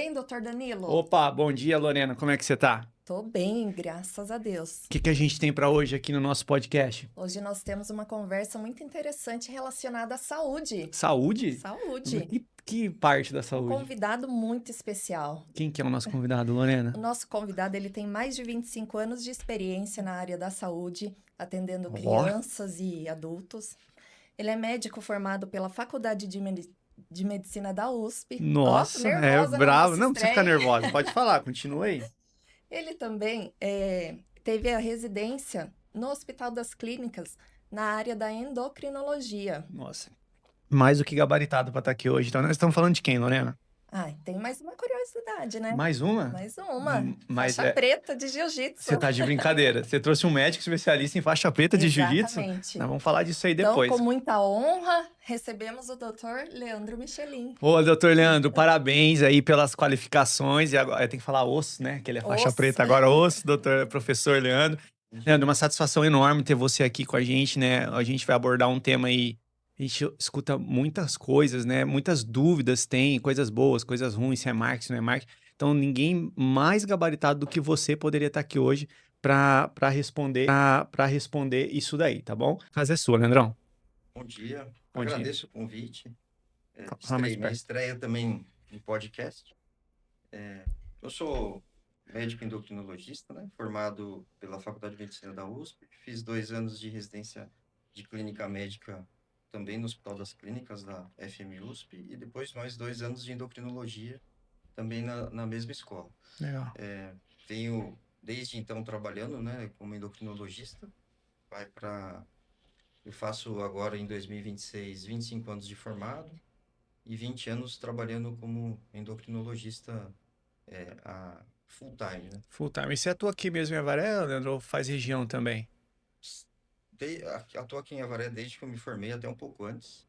bem, doutor Danilo? Opa, bom dia, Lorena. Como é que você tá? Tô bem, graças a Deus. O que a gente tem pra hoje aqui no nosso podcast? Hoje nós temos uma conversa muito interessante relacionada à saúde. Saúde? Saúde. Que parte da Um saúde? convidado muito especial. Quem que é o nosso convidado, O Lorena? nosso convidado, ele tem mais de 25 anos de experiência na área da saúde, atendendo Ó, crianças e adultos. Ele é médico formado pela Faculdade de Medicina da USP. Ó, nossa, é nervosa com a bravo. nossa Não precisa ficar estreia. nervosa. Pode falar, continua aí. Ele também teve a residência no Hospital das Clínicas na área da endocrinologia. Nossa, mais do que gabaritado pra estar aqui hoje. Então, nós estamos falando de quem, Lorena? Ai, tem mais uma curiosidade, né? Mais uma? Mais uma. Mas Faixa preta de jiu-jitsu. você tá de brincadeira. Você trouxe um médico especialista em faixa preta de jiu-jitsu? Exatamente. Nós vamos falar disso aí Então, depois. com muita honra, recebemos o Dr. Leandro Michelin. Ô, doutor Leandro, parabéns aí pelas qualificações. E agora tem que falar osso, né? Que ele é faixa Osso. preta agora, osso, professor Leandro. Leandro, uma satisfação enorme ter você aqui com a gente, né? A gente vai abordar um tema aí. A gente escuta muitas coisas, né? Muitas dúvidas tem, coisas boas, coisas ruins, se é marketing, se não é marketing. Então, ninguém mais gabaritado do que você poderia estar aqui hoje para responder isso daí, tá bom? A casa é sua, Leandrão. Bom dia, Bom dia. agradeço o convite. Fala mais Minha perto. estreia também no podcast. Eu sou médico endocrinologista, né? Formado pela Faculdade de Medicina da USP. Fiz 2 anos de residência de clínica médica também no Hospital das Clínicas da FMUSP e depois mais 2 anos de endocrinologia também na mesma escola. Legal. Venho desde então trabalhando, né, como endocrinologista. Eu faço agora em 2026 25 anos de formado e 20 anos trabalhando como endocrinologista a full time, né? Full time. E você atua aqui mesmo em Avaré, Leandro, ou faz região também? Atuo aqui em Avaré desde que eu me formei, até um pouco antes,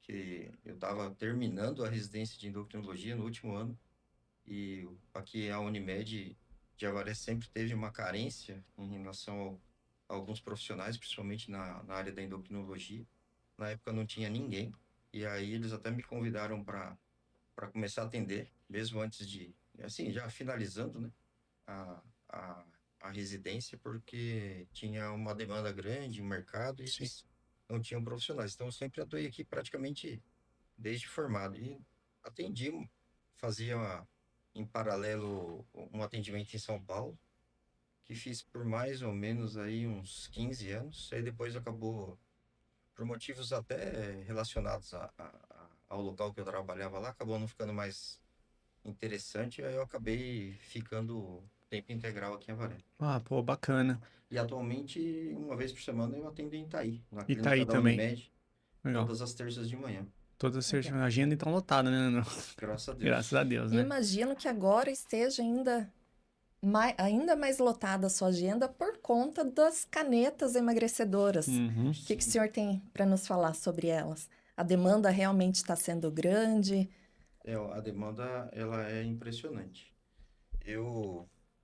que eu estava terminando a residência de endocrinologia no último ano e aqui a Unimed de Avaré sempre teve uma carência em relação a alguns profissionais, principalmente na área da endocrinologia. Na época não tinha ninguém, e aí eles até me convidaram para começar a atender, mesmo antes de, assim, já finalizando, né, a, a, a residência, porque tinha uma demanda grande no mercado e eles não tinham profissionais. Então eu sempre atuei aqui praticamente desde formado e atendi, fazia em paralelo um atendimento em São Paulo, que fiz por mais ou menos aí uns 15 anos, aí depois acabou, por motivos até relacionados ao local que eu trabalhava lá, acabou não ficando mais interessante, aí eu acabei ficando tempo integral aqui em Avaré. Ah, pô, bacana. E atualmente, uma vez por semana, eu atendo em Itaí, na E tá clínica aí da também. Unimed, Legal. todas as terças de manhã. Toda certeza. A agenda então lotada, né, Leandro? Graças a Deus. Graças a Deus, né? Imagino que agora esteja ainda mais lotada a sua agenda por conta das canetas emagrecedoras. Uhum. O que o senhor tem para nos falar sobre elas? A demanda realmente está sendo grande? A demanda, ela é impressionante.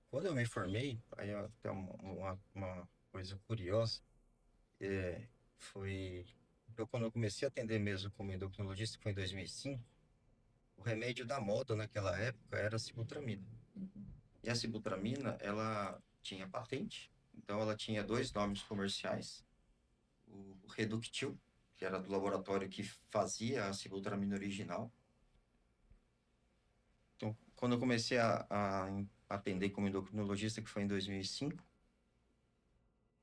Quando eu me formei, aí até uma coisa curiosa, foi quando eu comecei a atender mesmo como endocrinologista, que foi em 2005, o remédio da moda naquela época era a sibutramina. E a sibutramina, ela tinha patente, então ela tinha 2 nomes comerciais, o Reductil, que era do laboratório que fazia a sibutramina original. Então, quando eu comecei a atender como endocrinologista, que foi em 2005,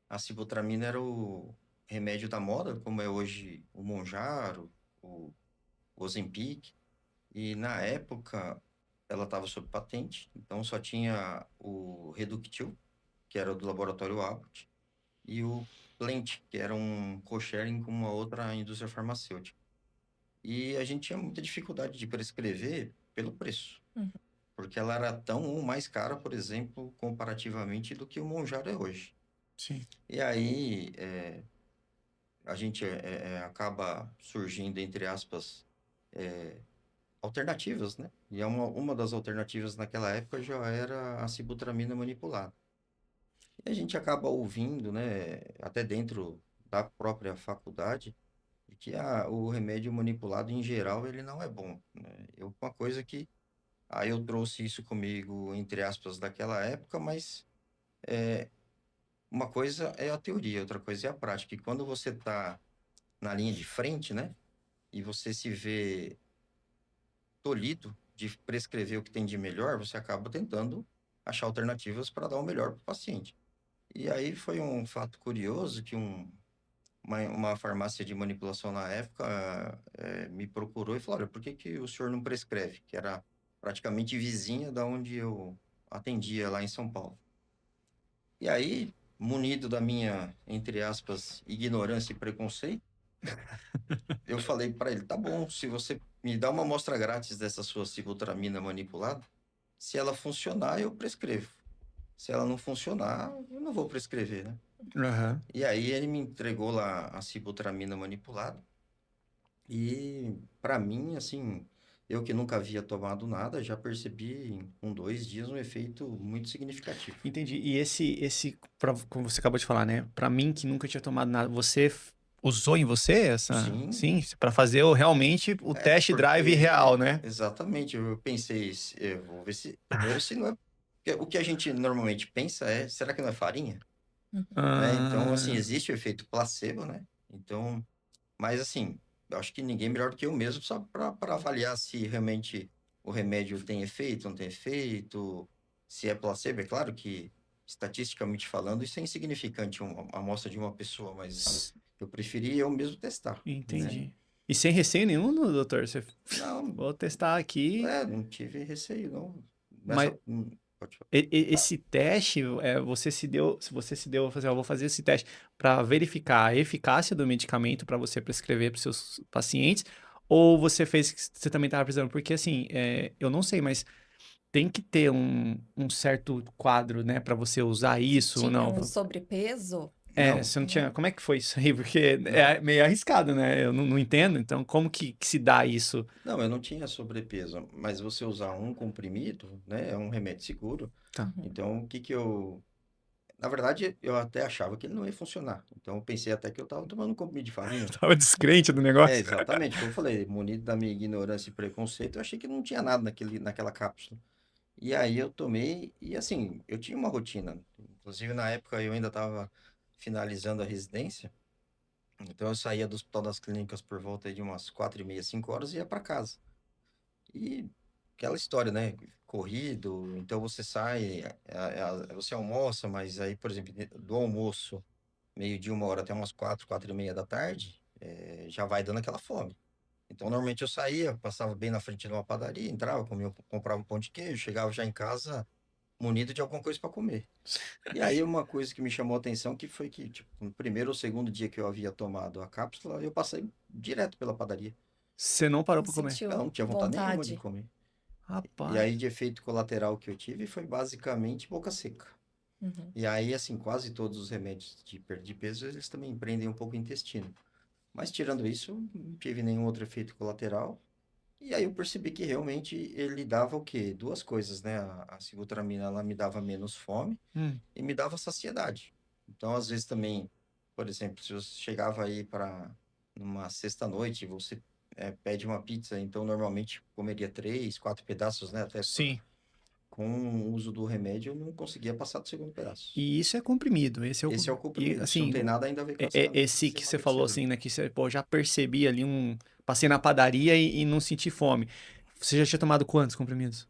a sibutramina era o remédio da moda, como é hoje o Mounjaro, o Ozempic, e na época ela estava sob patente, então só tinha o Reductil, que era do laboratório Abbott, e o Plent, que era um co-sharing com uma outra indústria farmacêutica. E a gente tinha muita dificuldade de prescrever pelo preço, Uhum. porque ela era tão ou mais cara, por exemplo, comparativamente do que o Mounjaro é hoje. Sim. E aí a gente acaba surgindo, entre aspas, alternativas, né? E uma das alternativas naquela época já era a sibutramina manipulada. E a gente acaba ouvindo, né, até dentro da própria faculdade, que o remédio manipulado, em geral, ele não é bom, né? Uma coisa que Aí eu trouxe isso comigo, entre aspas, daquela época, mas uma coisa é a teoria, outra coisa é a prática. E quando você está na linha de frente, né, e você se vê tolhido de prescrever o que tem de melhor, você acaba tentando achar alternativas para dar o melhor para o paciente. E aí foi um fato curioso que uma farmácia de manipulação na época me procurou e falou: olha, por que que o senhor não prescreve? Que era praticamente vizinha da onde eu atendia lá em São Paulo. E aí, munido da minha, entre aspas, ignorância e preconceito, eu falei para ele: tá bom, se você me dá uma amostra grátis dessa sua sibutramina manipulada, se ela funcionar, eu prescrevo. Se ela não funcionar, eu não vou prescrever, né? Aham. E aí ele me entregou lá a sibutramina manipulada. E para mim, assim, eu que nunca havia tomado nada, já percebi em 2 dias um efeito muito significativo. Entendi. E como você acabou de falar, né? Pra mim, que nunca tinha tomado nada, usou em você essa? Sim, Sim, pra fazer realmente o test drive real, porque né? exatamente, eu pensei, eu vou ver se primeiro se não é, porque o que a gente normalmente pensa é, será que não é farinha? Uhum. Né? Então, assim, Ah, existe o efeito placebo, né? Então, mas assim, eu acho que ninguém melhor do que eu mesmo só para avaliar se realmente o remédio tem efeito, não tem efeito, se é placebo. É claro que, estatisticamente falando, isso é insignificante, uma amostra de uma pessoa, mas s- eu preferi eu mesmo testar, né? entendi. E sem receio nenhum, doutor? Você, Não, vou testar aqui, não tive receio, não. mas Nessa, pode falar. esse teste, você se deu, fazer, eu vou fazer esse teste para verificar a eficácia do medicamento para você prescrever para os seus pacientes, ou você fez, você também estava precisando, porque assim, eu não sei, mas tem que ter um certo quadro, né, para você usar isso ou Tinha não. um sobrepeso, Não, Você não né? tinha, como é que foi isso aí? Porque não. é meio arriscado, né? Eu não entendo, então como que se dá isso? Não, eu não tinha sobrepeso, mas você usar um comprimido, né, é um remédio seguro. Tá. Uhum. Então, o que que eu... Na verdade, eu até achava que ele não ia funcionar. Então, eu pensei até que eu estava tomando um comprimido de farinha. Tava descrente do É, negócio. exatamente, como eu falei, munido da minha ignorância e preconceito, eu achei que não tinha nada naquela cápsula. E aí eu tomei, e assim, eu tinha uma rotina. Inclusive, na época, eu ainda estava finalizando a residência. Então, eu saía do Hospital das Clínicas por volta de umas 4h30, 5 horas e ia para casa. E aquela história, né? Corrido, então você sai, você almoça, mas aí, por exemplo, do almoço, meio-dia, 1 hora até umas 4h30 da tarde, já vai dando aquela fome. Então, normalmente eu saía, passava bem na frente de uma padaria, entrava, comia, comprava um pão de queijo, chegava já em casa munido de alguma coisa para comer. E aí, uma coisa que me chamou a atenção que foi que, tipo, no primeiro ou segundo dia que eu havia tomado a cápsula, eu passei direto pela padaria. Você não parou Não pra comer. Eu sentiu não tinha vontade nenhuma de vontade. comer. E Rapaz. aí, de efeito colateral que eu tive foi basicamente boca seca. Uhum. E aí, assim, quase todos os remédios de perda de peso, eles também prendem um pouco o intestino. Mas tirando isso, não tive nenhum outro efeito colateral. E aí eu percebi que realmente ele dava o quê? Duas coisas, né? A sibutramina, ela me dava menos fome Hum, e me dava saciedade. Então, às vezes também, por exemplo, se você chegava aí para numa sexta-noite, você pede uma pizza, então normalmente comeria 3, 4 pedaços, né? Até sim. com o uso do remédio, eu não conseguia passar do segundo pedaço. E isso é comprimido. Esse é o. Esse é o E comprimido. Isso não assim, tem nada ainda a ver com as esse que sistemas você falou absorventes. assim, né? Que você, pô, já percebi ali um. Passei na padaria e não senti fome. Você já tinha tomado quantos comprimidos?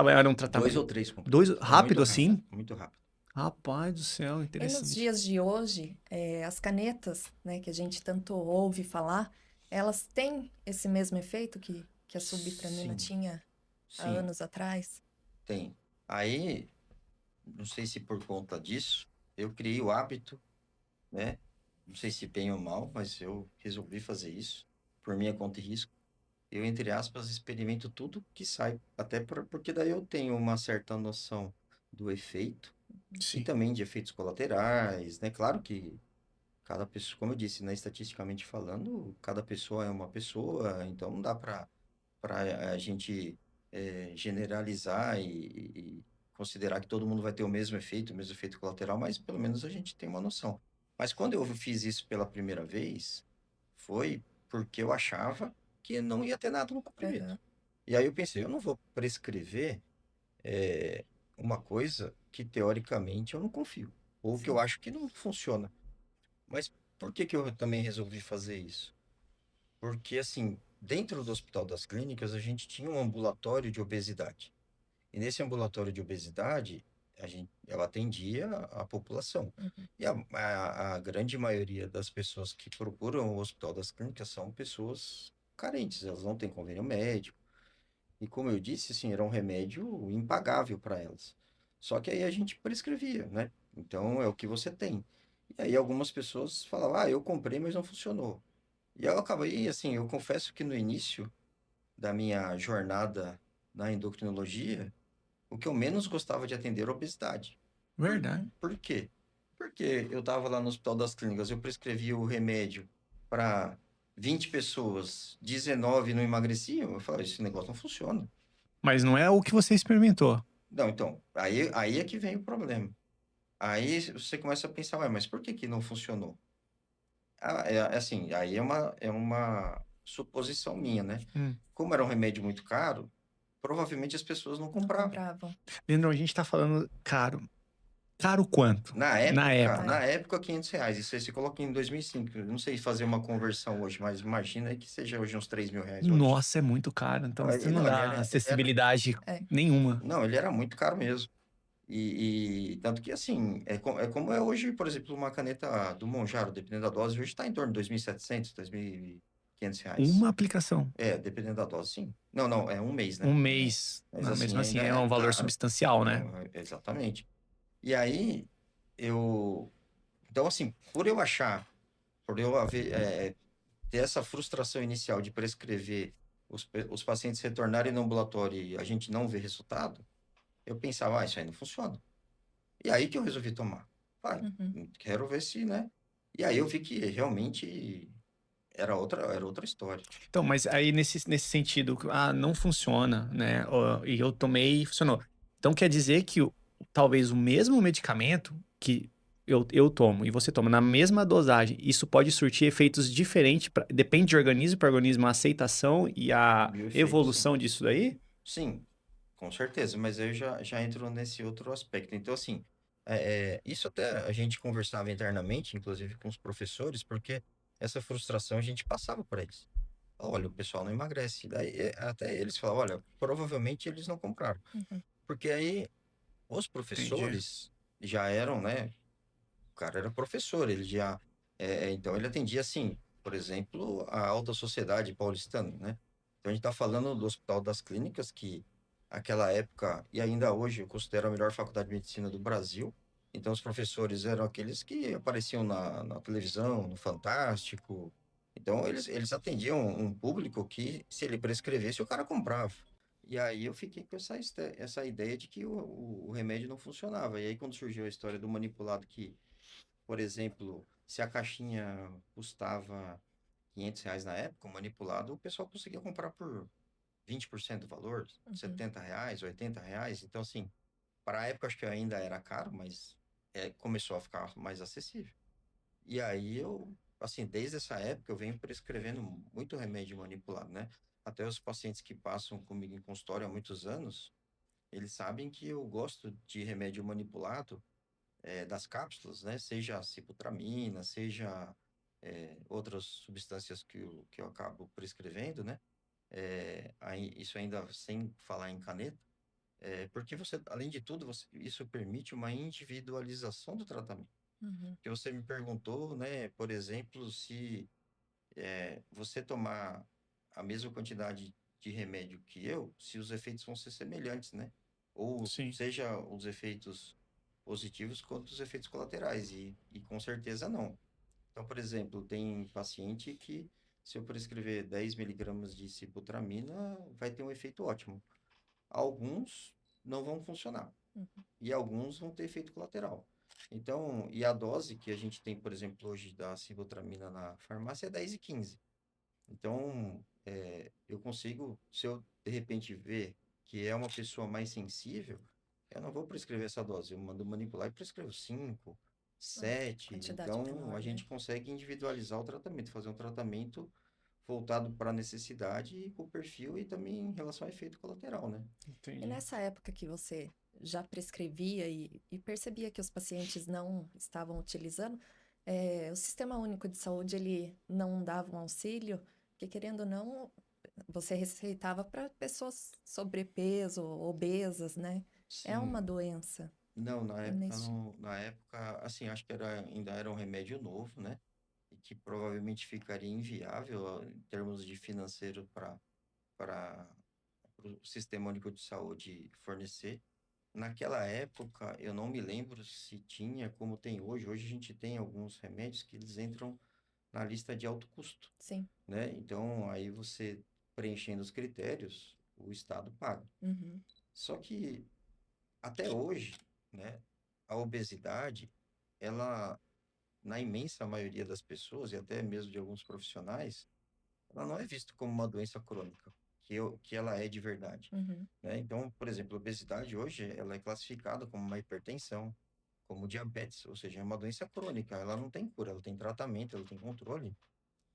Era um 2 ou tratamento. 3 comprimidos. Dois, Foi muito rápido rápido, assim? muito rápido. Rapaz do céu, E nos interessante. dias de hoje, as canetas, né, que a gente tanto ouve falar, elas têm esse mesmo efeito que a subtramina Sim, tinha há sim, anos atrás? tem. Aí, não sei se por conta disso, eu criei o hábito, né? Não sei se bem ou mal, mas eu resolvi fazer isso por minha conta e risco. Eu, entre aspas, experimento tudo que sai, até porque daí eu tenho uma certa noção do efeito e Sim. também de efeitos colaterais, né? Claro que cada pessoa, como eu disse, né, estatisticamente falando, cada pessoa é uma pessoa, então não dá para a gente generalizar e considerar que todo mundo vai ter o mesmo efeito colateral, mas pelo menos a gente tem uma noção. Mas quando eu fiz isso pela primeira vez, foi porque eu achava que não ia ter nada no comprimido. Aham. E aí eu pensei, eu não vou prescrever é, uma coisa que teoricamente eu não confio, ou que eu Sim. acho que não funciona. Mas por que que eu também resolvi fazer isso? Porque, assim, dentro do Hospital das Clínicas, a gente tinha um ambulatório de obesidade. E nesse ambulatório de obesidade, ela atendia a população. Uhum. E a grande maioria das pessoas que procuram o Hospital das Clínicas são pessoas carentes, elas não têm convênio médico. E como eu disse, assim, era um remédio impagável para elas. Só que aí a gente prescrevia, né? Então é o que você tem. E aí algumas pessoas falavam, ah, eu comprei, mas não funcionou. E eu acabei, assim, eu confesso que no início da minha jornada na endocrinologia, o que eu menos gostava de atender era a obesidade. Por, Verdade. por quê? Porque eu estava lá no Hospital das Clínicas, eu prescrevi o remédio para 20 pessoas, 19 não emagreciam. Eu falei, esse negócio não funciona. Mas não é o que você experimentou. Não, então, aí é que vem o problema. Aí você começa a pensar, ué, mas por que que não funcionou? Ah, é assim, aí é uma suposição minha, né? Hum. Como era um remédio muito caro, provavelmente as pessoas não Não compravam. compravam. Leandro, a gente tá falando caro. Caro quanto? Na Na Na época. época, R$ 500. Isso aí você coloca em 2005. Eu não sei fazer uma conversão hoje, mas imagina que seja hoje uns R$ 3.000 hoje. Nossa, é muito caro. Então Não, você não não, dá acessibilidade É. nenhuma. não, ele era muito caro mesmo. E tanto que, assim, é como é hoje, por exemplo, uma caneta do Monjaro, dependendo da dose, hoje está em torno de 2.700, R$ 2.500. Uma aplicação. É, dependendo da dose, sim. Não, não, é um mês, Um né? mês. Mas, Não, assim, mesmo assim ainda é é um valor caro. substancial, né? Não, exatamente. E aí, eu... Então, assim, por eu ter essa frustração inicial de prescrever os pacientes retornarem no ambulatório e a gente não ver resultado, eu pensava, ah, isso aí não funciona. E aí que eu resolvi tomar. Vai, Uhum. quero ver se, né? E aí eu vi que realmente era outra história. Então, mas aí nesse sentido, não funciona, né? E eu tomei e funcionou. Então quer dizer que talvez o mesmo medicamento que eu tomo e você toma na mesma dosagem, isso pode surtir efeitos diferentes, depende de organismo para organismo, a aceitação e a E o efeito, sim. evolução disso daí? Sim, com certeza, mas aí eu já entro nesse outro aspecto. Então, assim, isso até a gente conversava internamente, inclusive com os professores, porque essa frustração a gente passava para eles. Olha, o pessoal não emagrece. Daí até eles falavam, olha, provavelmente eles não compraram. Uhum. Porque aí os Entendi. professores já eram, né? O cara era professor, ele já. Então ele atendia, assim, por exemplo, a alta sociedade paulistana, né? Então a gente está falando do Hospital das Clínicas, que aquela época, e ainda hoje, eu considero a melhor faculdade de medicina do Brasil. Então os professores eram aqueles que apareciam na televisão, no Fantástico. Então eles atendiam um público que, se ele prescrevesse, o cara comprava. E aí eu fiquei com essa ideia de que o remédio não funcionava. E aí quando surgiu a história do manipulado que, por exemplo, se a caixinha custava R$ 500 na época, o manipulado, o pessoal conseguia comprar por 20% do valor, Uhum. R$ 70, R$ 80. Então, assim, para a época acho que ainda era caro, mas começou a ficar mais acessível. E aí eu, assim, desde essa época eu venho prescrevendo muito remédio manipulado, né? Até os pacientes que passam comigo em consultório há muitos anos, eles sabem que eu gosto de remédio manipulado, das cápsulas, né? Seja a ciputramina, seja outras substâncias que eu acabo prescrevendo, né? Isso ainda sem falar em caneta, porque você, além de tudo, isso permite uma individualização do tratamento. Uhum. Que você me perguntou, né? Por exemplo, se você tomar a mesma quantidade de remédio que eu, se os efeitos vão ser semelhantes, né? Ou Sim. seja, os efeitos positivos quanto os efeitos colaterais, e com certeza não. Então, por exemplo, tem paciente que, se eu prescrever 10 miligramas de ciputramina, vai ter um efeito ótimo. Alguns não vão funcionar, Uhum. e alguns vão ter efeito colateral. Então, e a dose que a gente tem, por exemplo, hoje da ciputramina na farmácia é 10 e 15. Então, eu consigo, se eu de repente ver que é uma pessoa mais sensível, eu não vou prescrever essa dose, eu mando manipular e prescrevo 5, Uma 7. quantidade Então, a menor, né? gente consegue individualizar o tratamento, fazer um tratamento voltado para a necessidade e com o perfil e também em relação ao efeito colateral, né? E Entendi. nessa época que você já prescrevia e percebia que os pacientes não estavam utilizando, o Sistema Único de Saúde, ele não dava um auxílio, porque querendo ou não, você receitava para pessoas sobrepeso, obesas, né? É uma Sim, doença. não, na É época, nesse... não, na época, assim, acho que ainda era um remédio novo, né? E que provavelmente ficaria inviável em termos de financeiro para o Sistema Único de Saúde fornecer. Naquela época, eu não me lembro se tinha como tem hoje. Hoje a gente tem alguns remédios que eles entram na lista de alto custo, Sim. né? Então, aí você preenchendo os critérios, o Estado paga. Uhum. Só que até hoje, né, a obesidade, ela, na imensa maioria das pessoas e até mesmo de alguns profissionais, ela não é vista como uma doença crônica, que ela é de verdade, Uhum. né? Então, por exemplo, a obesidade hoje, ela é classificada como uma hipertensão, como diabetes, ou seja, é uma doença crônica, ela não tem cura, ela tem tratamento, ela tem controle,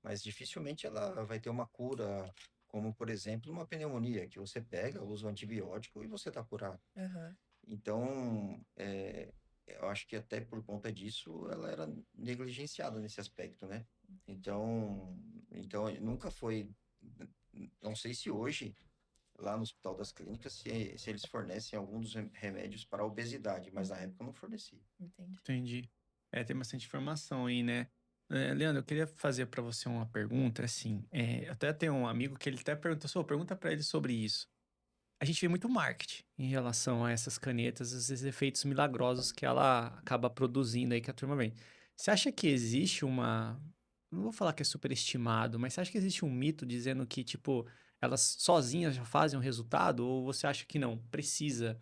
mas dificilmente ela vai ter uma cura, como, por exemplo, uma pneumonia, que você pega, usa um antibiótico e você está curado. Aham. Então, eu acho que até por conta disso ela era negligenciada nesse aspecto, né? Então nunca foi, não sei se hoje, lá no Hospital das Clínicas, se eles fornecem algum dos remédios para a obesidade, mas na Uhum. época não fornecia. Entendi. Entendi. Tem bastante informação aí, né? Leandro, eu queria fazer para você uma pergunta, assim, até tem um amigo que ele até perguntou, só pergunta para ele sobre isso. A gente vê muito marketing em relação a essas canetas, esses efeitos milagrosos que ela acaba produzindo aí que a turma vem. Você acha que existe uma, não vou falar que é superestimado, mas você acha que existe um mito dizendo que, tipo, elas sozinhas já fazem um resultado? Ou você acha que não? Precisa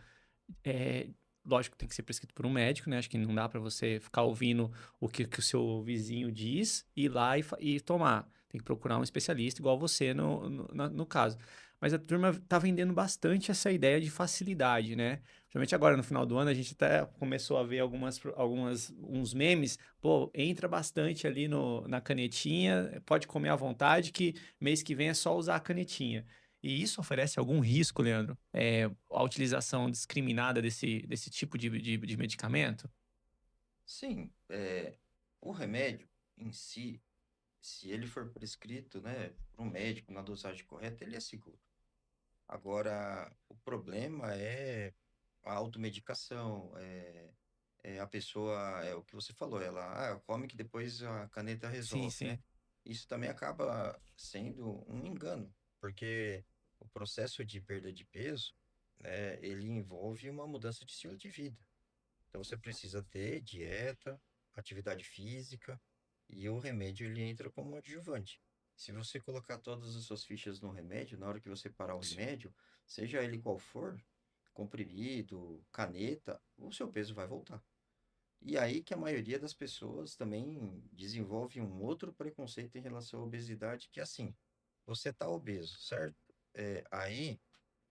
é, lógico que tem que ser prescrito por um médico, né? Acho que não dá para você ficar ouvindo que o seu vizinho diz, ir lá e tomar. Tem que procurar um especialista, igual você no caso. Mas a turma tá vendendo bastante essa ideia de facilidade, né? Principalmente agora, no final do ano, a gente até começou a ver uns memes. Pô, entra bastante ali na canetinha, pode comer à vontade, que mês que vem é só usar a canetinha. E isso oferece algum risco, Leandro? A utilização discriminada desse tipo de medicamento? Sim, o remédio em si, se ele for prescrito, né, por um médico na dosagem correta, ele é seguro. Agora, o problema é a automedicação, a pessoa, é o que você falou, ela come que depois a caneta Sim, resolve, né? sim. Isso também acaba sendo um engano, porque o processo de perda de peso, né, ele envolve uma mudança de estilo de vida. Então você precisa ter dieta, atividade física e o remédio ele entra como um adjuvante. Se você colocar todas as suas fichas no remédio, na hora que você parar o remédio, seja ele qual for, comprimido, caneta, o seu peso vai voltar. E aí que a maioria das pessoas também desenvolve um outro preconceito em relação à obesidade, que é assim, você está obeso, certo? Aí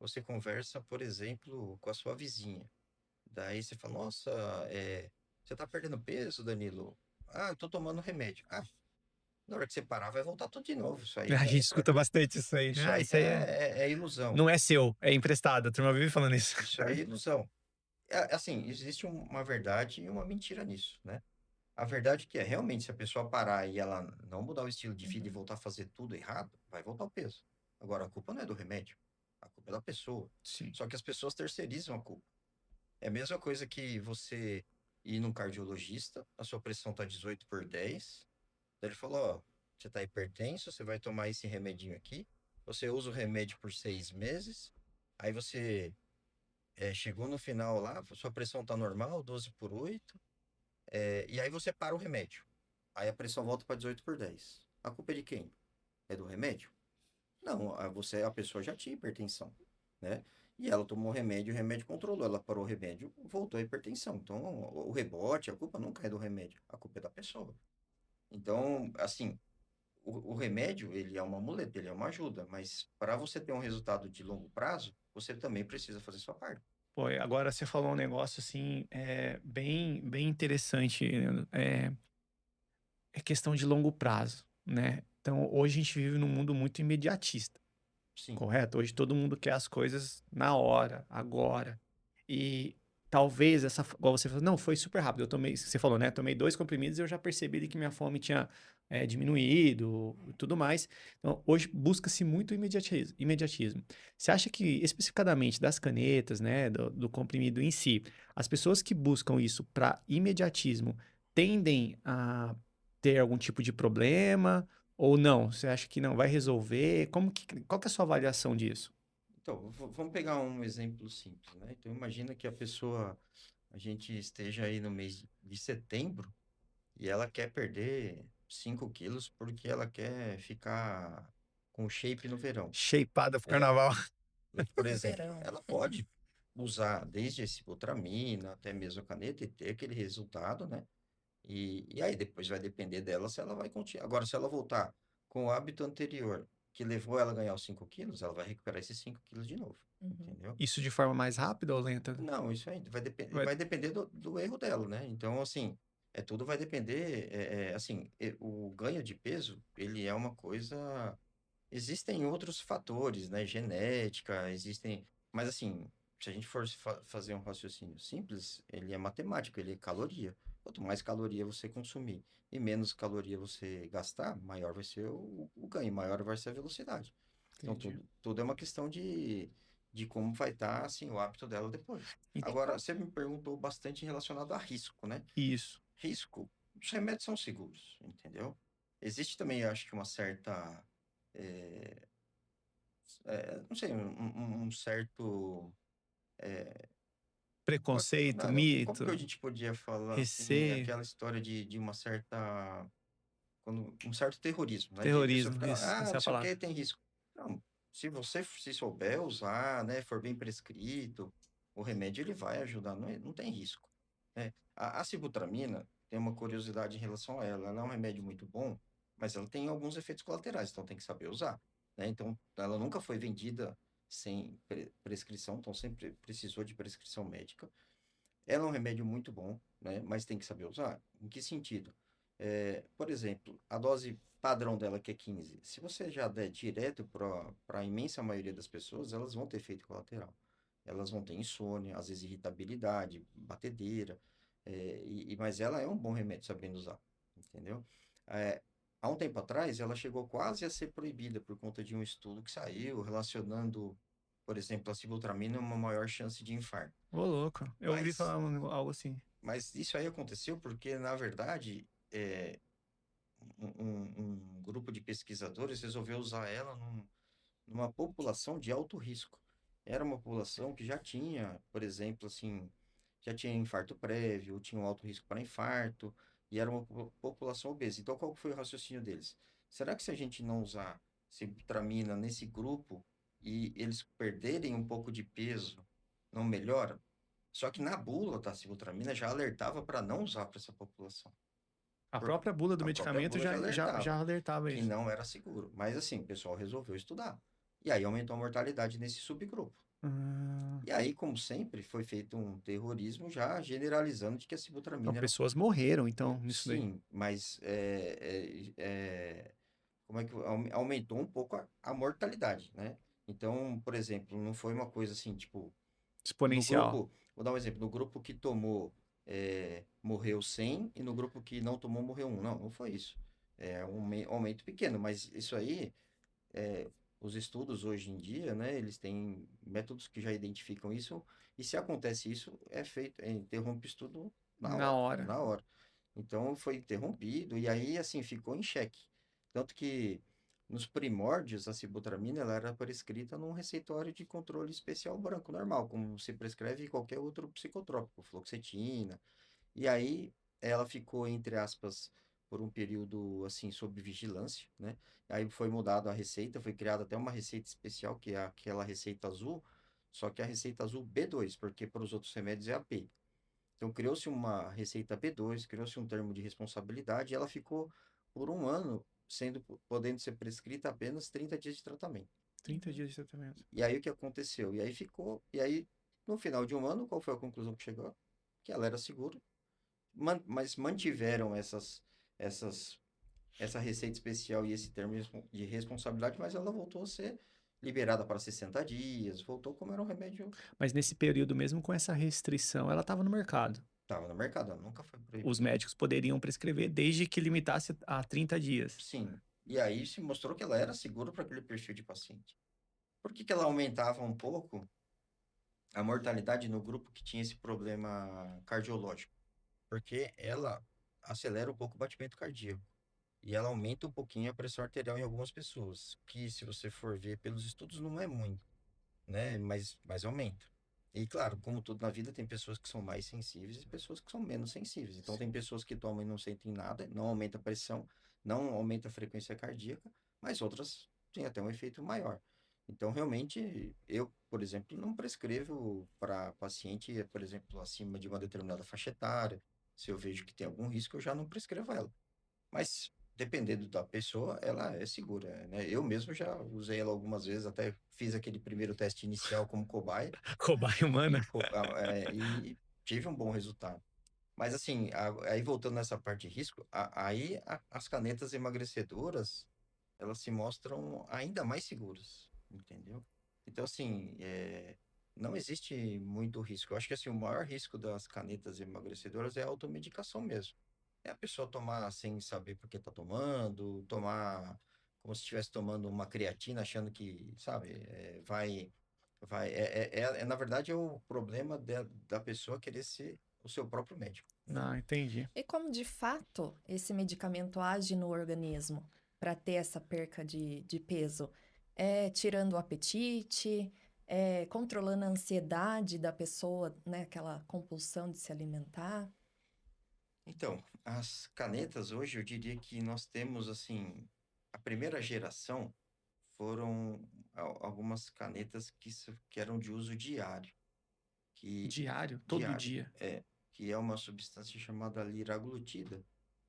você conversa, por exemplo, com a sua vizinha. Daí você fala, nossa, você tá perdendo peso, Danilo? Ah, eu tô tomando remédio. Ah, na hora que você parar, vai voltar tudo de novo. A gente escuta bastante isso aí, né? Isso Ah, aí isso aí é ilusão. não é seu, é emprestado. A turma vive falando isso. Isso aí é ilusão. Assim, existe uma verdade e uma mentira nisso, né? A verdade que é, realmente, se a pessoa parar e ela não mudar o estilo de vida e Uhum. voltar a fazer tudo errado, vai voltar o peso. Agora, a culpa não é do remédio, a culpa é da pessoa. Sim. Só que as pessoas terceirizam a culpa. É a mesma coisa que você ir num cardiologista, a sua pressão tá 18/10, daí ele falou, ó, você tá hipertenso, você vai tomar esse remedinho aqui, você usa o remédio por 6 meses, aí você chegou no final lá, sua pressão tá normal, 12/8, e aí você para o remédio. Aí a pressão volta para 18/10. A culpa é de quem? É do remédio? Não, a pessoa já tinha hipertensão, né? E ela tomou o remédio controlou. Ela parou o remédio, voltou a hipertensão. Então, o rebote, a culpa nunca é do remédio, a culpa é da pessoa. Então, assim, o remédio, ele é uma muleta, ele é uma ajuda, mas para você ter um resultado de longo prazo, você também precisa fazer sua parte. Pô, agora você falou um negócio assim, bem interessante, Leandro. É questão de longo prazo, né? Então, hoje a gente vive num mundo muito imediatista, Sim. correto? Hoje todo mundo quer as coisas na hora, agora. E talvez igual você falou, não, foi super rápido. Você falou, né? Tomei 2 comprimidos e eu já percebi ali que minha fome tinha diminuído e tudo mais. Então, hoje busca-se muito imediatismo. Você acha que, especificadamente das canetas, né, do comprimido em si, as pessoas que buscam isso para imediatismo tendem a ter algum tipo de problema? Ou não? Você acha que não vai resolver? Qual que é a sua avaliação disso? Então, vamos pegar um exemplo simples, né? Então, imagina que a gente esteja aí no mês de setembro e ela quer perder 5 quilos porque ela quer ficar com shape no verão. Shapeada pro É, carnaval. por No exemplo, verão. ela pode usar desde esse Ultramina até mesmo a caneta e ter aquele resultado, né? E aí depois vai depender dela se ela vai continuar. Agora, se ela voltar com o hábito anterior que levou ela a ganhar os 5 quilos, ela vai recuperar esses 5 quilos de novo, Uhum. entendeu? Isso de forma mais rápida ou lenta? Não, isso aí Vai- vai depender do erro dela, né? Então, assim, tudo vai depender, assim, o ganho de peso, ele é uma coisa. Existem outros fatores, né? Genética, existem. Mas, assim, se a gente for fazer um raciocínio simples, ele é matemático, ele é caloria. Quanto mais caloria você consumir e menos caloria você gastar, maior vai ser o ganho, maior vai ser a velocidade. Então, Entendi. tudo é uma questão de como vai estar, assim, o hábito dela depois. Ent- Agora, você me perguntou bastante relacionado a risco, né? Isso. Risco, os remédios são seguros, entendeu? Existe também, eu acho que uma certa, eh, não sei, um certo, Preconceito, como que a mito, gente podia falar assim, receio, aquela história de uma certa, um certo terrorismo, né? De a pessoa terrorismo, ficar, isso, essa não é a sei o que, palavra. tem risco. Não, se você se souber usar, né, for bem prescrito, o remédio ele vai ajudar, não tem risco, né? A sibutramina tem uma curiosidade em relação a ela. Ela é um remédio muito bom, mas ela tem alguns efeitos colaterais, então tem que saber usar, né? Então, ela nunca foi vendida sem prescrição, então sempre precisou de prescrição médica. Ela é um remédio muito bom, né? Mas tem que saber usar. Em que sentido? Por exemplo, a dose padrão dela, que é 15, se você já der direto para a imensa maioria das pessoas, elas vão ter efeito colateral. Elas vão ter insônia, às vezes irritabilidade, batedeira, mas ela é um bom remédio sabendo usar, entendeu? É, há um tempo atrás, ela chegou quase a ser proibida por conta de um estudo que saiu relacionando, por exemplo, a sibutramina a uma maior chance de infarto. Ô, louco. Eu ouvi Mas falar algo assim. mas isso aí aconteceu porque, na verdade, um grupo de pesquisadores resolveu usar ela numa população de alto risco. Era uma população que já tinha, por exemplo, assim, já tinha infarto prévio, tinha um alto risco para infarto, e era uma população obesa. Então, qual que foi o raciocínio deles? Será que se a gente não usar sibutramina nesse grupo e eles perderem um pouco de peso, não melhora? Só que na bula da sibutramina já alertava para não usar para essa população. A Por, própria bula do a própria medicamento bula já já alertava alertava que isso. não era seguro. Mas assim, o pessoal resolveu estudar. E aí aumentou a mortalidade nesse subgrupo. Ah, E aí, como sempre, foi feito um terrorismo já generalizando de que a então, sibutramina era. pessoas morreram, então, nisso daí. Sim, mas como é que aumentou um pouco a mortalidade, né? Então, por exemplo, não foi uma coisa assim, tipo, no Exponencial. grupo, vou dar um exemplo, no grupo que tomou, morreu 100 e no grupo que não tomou morreu um. Não, não foi isso. É um aumento pequeno, mas isso aí, é, os estudos hoje em dia, né, eles têm métodos que já identificam isso, e se acontece isso, interrompe o estudo Na hora. na hora. Então foi interrompido, e aí, assim, ficou em xeque. Tanto que nos primórdios, a sibutramina ela era prescrita num receituário de controle especial branco normal, como se prescreve qualquer outro psicotrópico, fluoxetina. E aí ela ficou, entre aspas, por um período assim, sob vigilância, né? Aí foi mudado a receita, foi criada até uma receita especial, que é aquela receita azul, só que a receita azul B2, porque para os outros remédios é a B. Então criou-se uma receita B2, criou-se um termo de responsabilidade, e ela ficou por um ano podendo ser prescrita apenas 30 dias de tratamento. 30 Uhum. dias de tratamento. E aí o que aconteceu? E aí no final de um ano, qual foi a conclusão que chegou? Que ela era segura, mas mantiveram essas essa receita especial e esse termo de responsabilidade, mas ela voltou a ser liberada para 60 dias, voltou como era um remédio, Mas nesse período, mesmo com essa restrição, ela estava no mercado. estava no mercado, ela nunca foi Os proibida. médicos poderiam prescrever desde que limitasse a 30 dias. Sim, e aí se mostrou que ela era segura para aquele perfil de paciente. Por que que ela aumentava um pouco a mortalidade no grupo que tinha esse problema cardiológico? Porque ela acelera um pouco o batimento cardíaco. E ela aumenta um pouquinho a pressão arterial em algumas pessoas, que se você for ver pelos estudos não é muito, né? Mas aumenta. E claro, como tudo na vida, tem pessoas que são mais sensíveis e pessoas que são menos sensíveis. Então tem pessoas que tomam e não sentem nada, não aumenta a pressão, não aumenta a frequência cardíaca, mas outras têm até um efeito maior. Então realmente eu, por exemplo, não prescrevo para paciente, por exemplo, acima de uma determinada faixa etária. Se eu vejo que tem algum risco, eu já não prescrevo ela. Mas, dependendo da pessoa, ela é segura, né? Eu mesmo já usei ela algumas vezes, até fiz aquele primeiro teste inicial como cobaia Cobaia humana. e tive um bom resultado. Mas, assim, aí voltando nessa parte de risco, as canetas emagrecedoras, elas se mostram ainda mais seguras, entendeu? Então, assim, não existe muito risco. Eu acho que, assim, o maior risco das canetas emagrecedoras é a automedicação mesmo. É a pessoa tomar sem saber por que tá tomando, tomar como se estivesse tomando uma creatina, achando que, sabe, na verdade, é o problema da pessoa querer ser o seu próprio médico. Ah, entendi. E como de fato esse medicamento age no organismo para ter essa perca de peso? É tirando o apetite, é controlando a ansiedade da pessoa, né? Aquela compulsão de se alimentar. Então, as canetas hoje, eu diria que nós temos, assim, a primeira geração foram algumas canetas que eram de uso diário, que Diário, todo diário, dia. que é uma substância chamada liraglutida,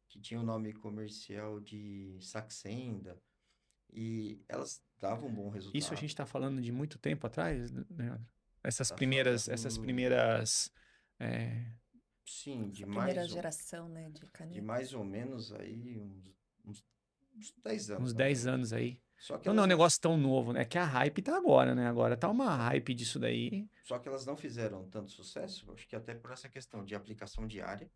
que tinha o nome comercial de Saxenda, e elas davam um bom Isso a gente resultado. está falando de muito tempo atrás, Leandro? Tá Essas falando, primeiras, é, sim, Essa primeira geração, né, de de canetas. mais ou menos aí uns 10 anos, uns mais ou 10 menos. anos aí. Só que Então não é um elas não, negócio tão novo, né? É que a hype tá agora, né? Agora tá uma é, hype disso daí. só que elas não fizeram tanto sucesso, acho que até por essa questão de aplicação diária,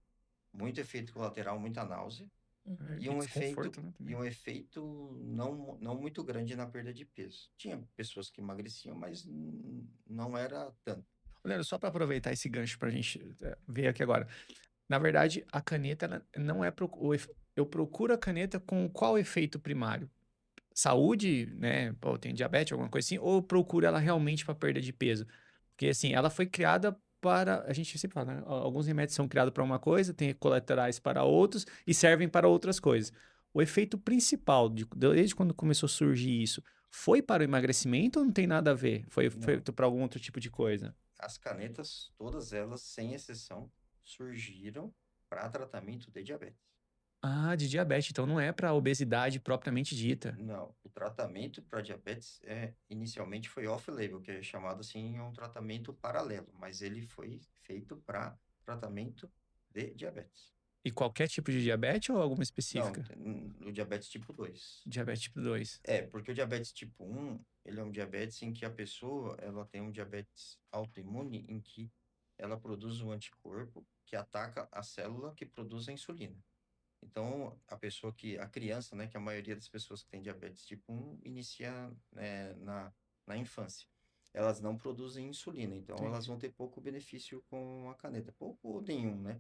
muito efeito colateral, muita náusea, Uhum. e E um efeito, desconforto, né, e também. um efeito não muito grande na perda de peso. Tinha pessoas que emagreciam, mas não era tanto. Leandro, só para aproveitar esse gancho pra gente ver aqui agora. Na verdade, a caneta ela não é eu procuro a caneta com qual efeito primário? Saúde, né? Pô, tem diabetes, alguma coisa assim, ou eu procuro ela realmente para perda de peso? Porque assim, ela foi criada para, a gente sempre fala, né? Alguns remédios são criados para uma coisa, tem colaterais para outros e servem para outras coisas. O efeito principal, desde quando começou a surgir isso, foi para o emagrecimento ou não tem nada a ver? Foi Não. feito para algum outro tipo de coisa? As canetas, todas elas, sem exceção, surgiram para tratamento de diabetes. Ah, de diabetes, então não é para obesidade propriamente dita. Não, o tratamento para diabetes inicialmente foi off-label, que é chamado assim, é um tratamento paralelo, mas ele foi feito para tratamento de diabetes. E qualquer tipo de diabetes ou alguma Não, específica? o diabetes tipo 2. Diabetes tipo 2. Porque o diabetes tipo 1, ele é um diabetes em que a pessoa, ela tem um diabetes autoimune em que ela produz um anticorpo que ataca a célula que produz a insulina. Então, a criança, né, que a maioria das pessoas que têm diabetes tipo 1 inicia, né, na infância. Elas não produzem insulina, então elas Entendi. vão ter pouco benefício com a caneta, pouco ou nenhum, né?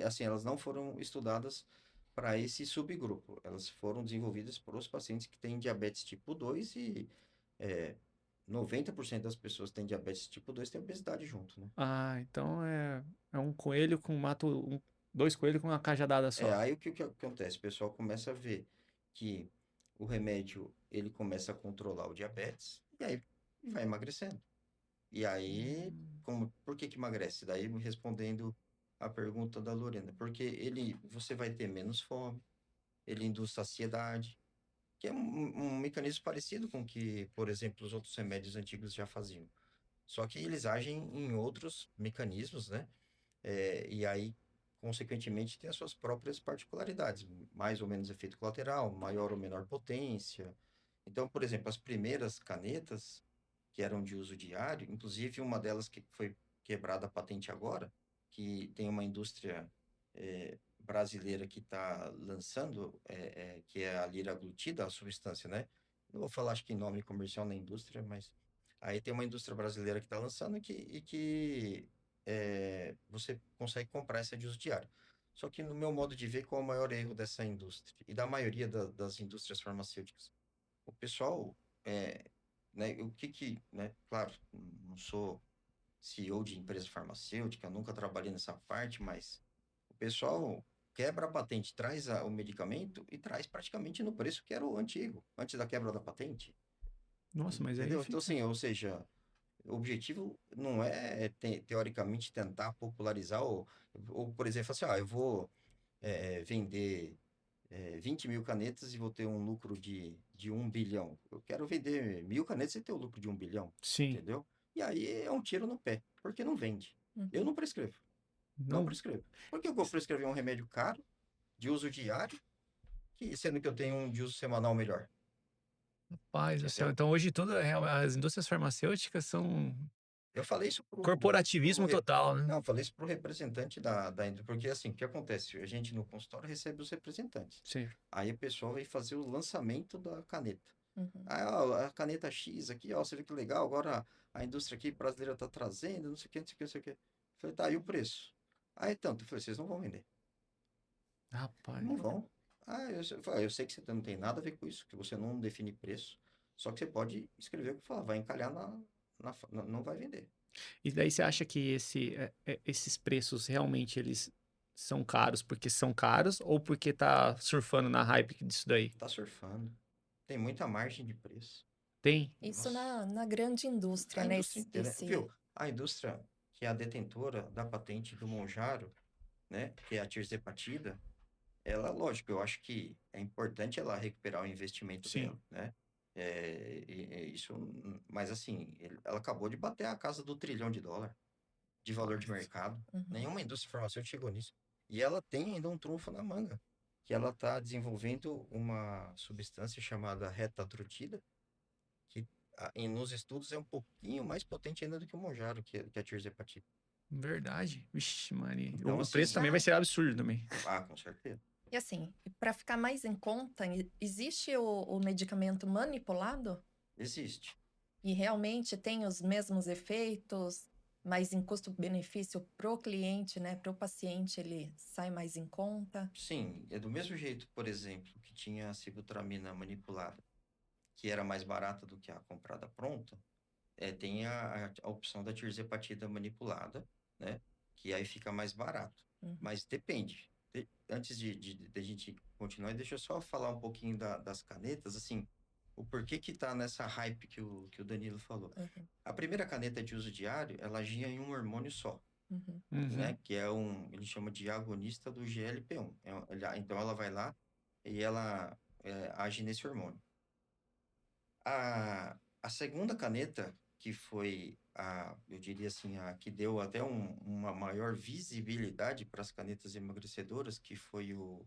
Assim, elas não foram estudadas para esse subgrupo, elas foram desenvolvidas para os pacientes que têm diabetes tipo 2 e é, 90% das pessoas que têm diabetes tipo 2 têm obesidade junto, né? Ah, então é um coelho com dois coelhos com uma cajadada só. Aí o que acontece? O pessoal começa a ver que o remédio ele começa a controlar o diabetes e aí vai emagrecendo. E aí, Hum. por que que emagrece? Daí respondendo a pergunta da Lorena, porque você vai ter menos fome, ele induz saciedade, que é um mecanismo parecido com o que, por exemplo, os outros remédios antigos já faziam. Só que eles agem em outros mecanismos, né? E aí consequentemente, tem as suas próprias particularidades, mais ou menos efeito colateral, maior ou menor potência. Então, por exemplo, as primeiras canetas, que eram de uso diário, inclusive uma delas que foi quebrada a patente agora, que tem uma indústria brasileira que está lançando, que é a liraglutida, a substância, né? Não vou falar, acho que em nome comercial na indústria, mas aí tem uma indústria brasileira que está lançando e que você consegue comprar essa de uso diário. Só que no meu modo de ver, qual é o maior erro dessa indústria e da maioria das indústrias farmacêuticas? O pessoal, né, né, claro, não sou CEO de empresa farmacêutica, nunca trabalhei nessa parte, mas o pessoal quebra a patente, traz o medicamento e traz praticamente no preço que era o antigo, antes da quebra da patente, Nossa, mas aí entendeu? Então, fica. assim, ou seja, o objetivo não é, teoricamente, tentar popularizar ou, por exemplo, assim, eu vou vender 20 mil canetas e vou ter um lucro de 1 bilhão. Eu quero vender 1.000 canetas e ter o lucro de 1 bilhão, Sim. entendeu? E aí é um tiro no pé, porque não vende. Eu Uhum. não prescrevo, não Não. prescrevo. Por que eu vou prescrever um remédio caro, de uso diário, sendo que eu tenho um de uso semanal melhor? Paz do céu. Entendeu? Então hoje as indústrias farmacêuticas são Eu falei isso pro corporativismo total, né? não, eu falei isso pro representante da indústria, porque assim, o que acontece? A gente no consultório recebe os representantes. Sim. Aí o pessoal vai fazer o lançamento da caneta. Uhum. Ó, a caneta X aqui, ó, você vê que legal, agora a indústria aqui brasileira tá trazendo, não sei o que, não sei o que, não sei o que. Eu falei, tá, e o preço? Ah, é tanto. Eu falei, vocês não vão vender. Rapaz. Não vão. Eu falei, eu sei que você não tem nada a ver com isso, que você não define preço, só que você pode escrever o que falar, vai encalhar não vai vender. E daí você acha que esses preços realmente eles são caros porque são caros ou porque tá surfando na hype disso daí? Tá surfando. Tem muita margem de preço. Tem? Isso Nossa, na grande indústria, a né? indústria inteira, viu? A indústria que é a detentora da patente do Monjaro, né, que é a tirzepatida, ela, lógico, eu acho que é importante ela recuperar o investimento Sim. dela, né? Isso, mas assim, ela acabou de bater a casa do trilhão de dólar de valor de Nossa. mercado. Uhum. Nenhuma indústria farmacêutica chegou nisso. E ela tem ainda um trunfo na manga, que ela está desenvolvendo uma substância chamada retatrutida, que nos estudos é um pouquinho mais potente ainda do que o Monjaro, que é a tirzepatida. Verdade. Vixe, Maria. Então, O assim, preço também vai ser absurdo também. com certeza. E assim, para ficar mais em conta, existe o medicamento manipulado Existe. e realmente tem os mesmos efeitos, mas em custo-benefício pro cliente, né? Pro paciente, ele sai mais em conta. Sim, é do mesmo jeito, por exemplo, que tinha a sibutramina manipulada, que era mais barata do que a comprada pronta, tem a opção da tirzepatida manipulada, né? Que aí fica mais barato. Uhum. Mas depende. Antes de a gente continuar, deixa eu só falar um pouquinho das canetas, assim, o porquê que tá nessa hype que o Danilo falou. Uhum. A primeira caneta de uso diário, ela agia em um hormônio só, Uhum. Uhum. né? Que ele chama de agonista do GLP-1. Então ela vai lá e ela age nesse hormônio. A segunda caneta, que foi eu diria assim, a que deu até uma maior visibilidade para as canetas emagrecedoras, que foi o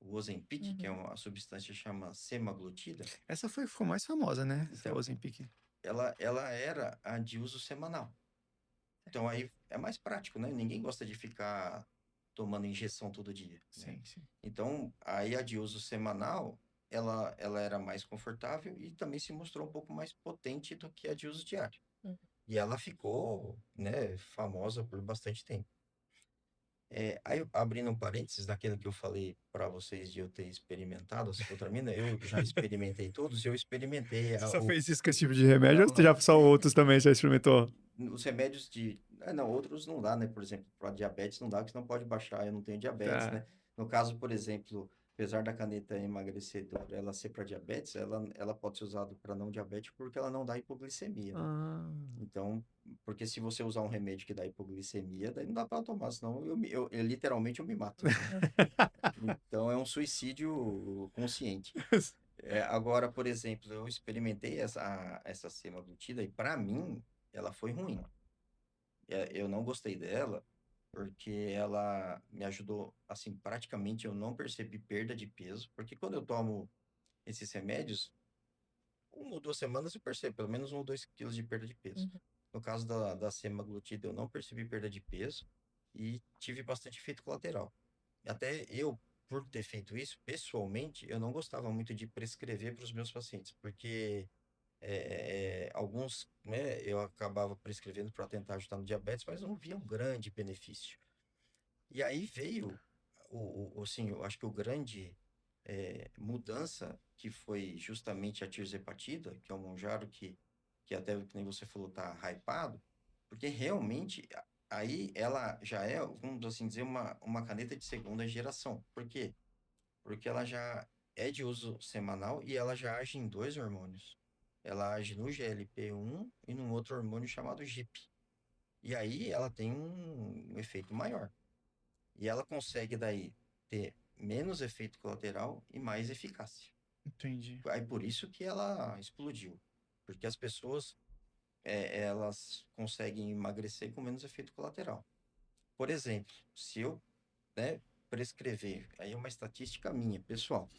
Ozempic, que é Uhum. uma substância que chama semaglutida. Essa ficou mais famosa, né? Essa Então, Ozempic. ela era a de uso semanal. Então aí é mais prático, né? Ninguém gosta de ficar tomando injeção todo dia, né? Sim, sim. Então, aí a de uso semanal, ela era mais confortável e também se mostrou um pouco mais potente do que a de uso diário. Uhum. E ela ficou, né, famosa por bastante tempo. Aí, abrindo um parênteses daquilo que eu falei para vocês de eu ter experimentado a cifutramina, eu já experimentei todos, eu experimentei Você só fez isso com esse tipo de remédio ou você já só outros também já experimentou? os remédios não, outros não dá, né? Por exemplo, para diabetes não dá, porque você não pode baixar, eu não tenho diabetes, Tá. né? No caso, por exemplo, apesar da caneta emagrecedora ela ser para diabetes, ela pode ser usada para não diabetes porque ela não dá hipoglicemia, né? Ah, Então, porque se você usar um remédio que dá hipoglicemia, daí não dá para tomar, senão eu literalmente eu me mato. Então, é um suicídio consciente. Agora, por exemplo, eu experimentei essa semaglutida e para mim ela foi ruim. Eu não gostei dela porque ela me ajudou, assim, praticamente eu não percebi perda de peso, porque quando eu tomo esses remédios, 1 ou 2 semanas eu percebo pelo menos 1 ou 2 quilos de perda de peso. Uhum. No caso da semaglutida, eu não percebi perda de peso e tive bastante efeito colateral. Até eu, por ter feito isso, pessoalmente, eu não gostava muito de prescrever para os meus pacientes, porque alguns, né, eu acabava prescrevendo para tentar ajudar no diabetes, mas não via um grande benefício. E aí veio assim, eu acho que o grande mudança, que foi justamente a tirzepatida, que é um monjaro que até, que nem você falou, tá hypado, porque realmente aí ela já é, vamos assim dizer, uma caneta de segunda geração. Por quê? Porque ela já é de uso semanal e ela já age em 2 hormônios. Ela age no GLP-1 e num outro hormônio chamado GIP. E aí ela tem um efeito maior. E ela consegue daí ter menos efeito colateral e mais eficácia. Entendi. Aí por isso que ela explodiu. Porque as pessoas, elas conseguem emagrecer com menos efeito colateral. Por exemplo, se eu, né, prescrever, aí é uma estatística minha, pessoal.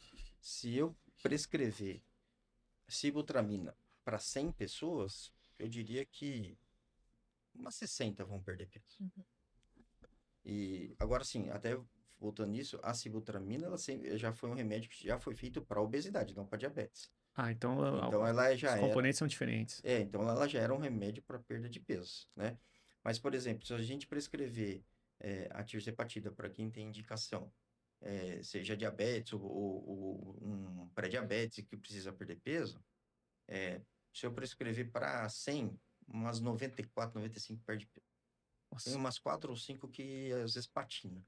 Se eu prescrever sibutramina para 100 pessoas, eu diria que umas 60 vão perder peso. Uhum. E agora sim, até voltando nisso, a sibutramina ela já foi um remédio que já foi feito para obesidade, não para diabetes. Ah, então Então ela os já era, componentes são diferentes. então ela já era um remédio para perda de peso, né? Mas, por exemplo, se a gente prescrever a tirzepatida para quem tem indicação, seja diabetes ou um pré-diabetes que precisa perder peso, se eu prescrever para 100, umas 94, 95 perde peso. Tem Nossa, umas 4 ou 5 que às vezes patina.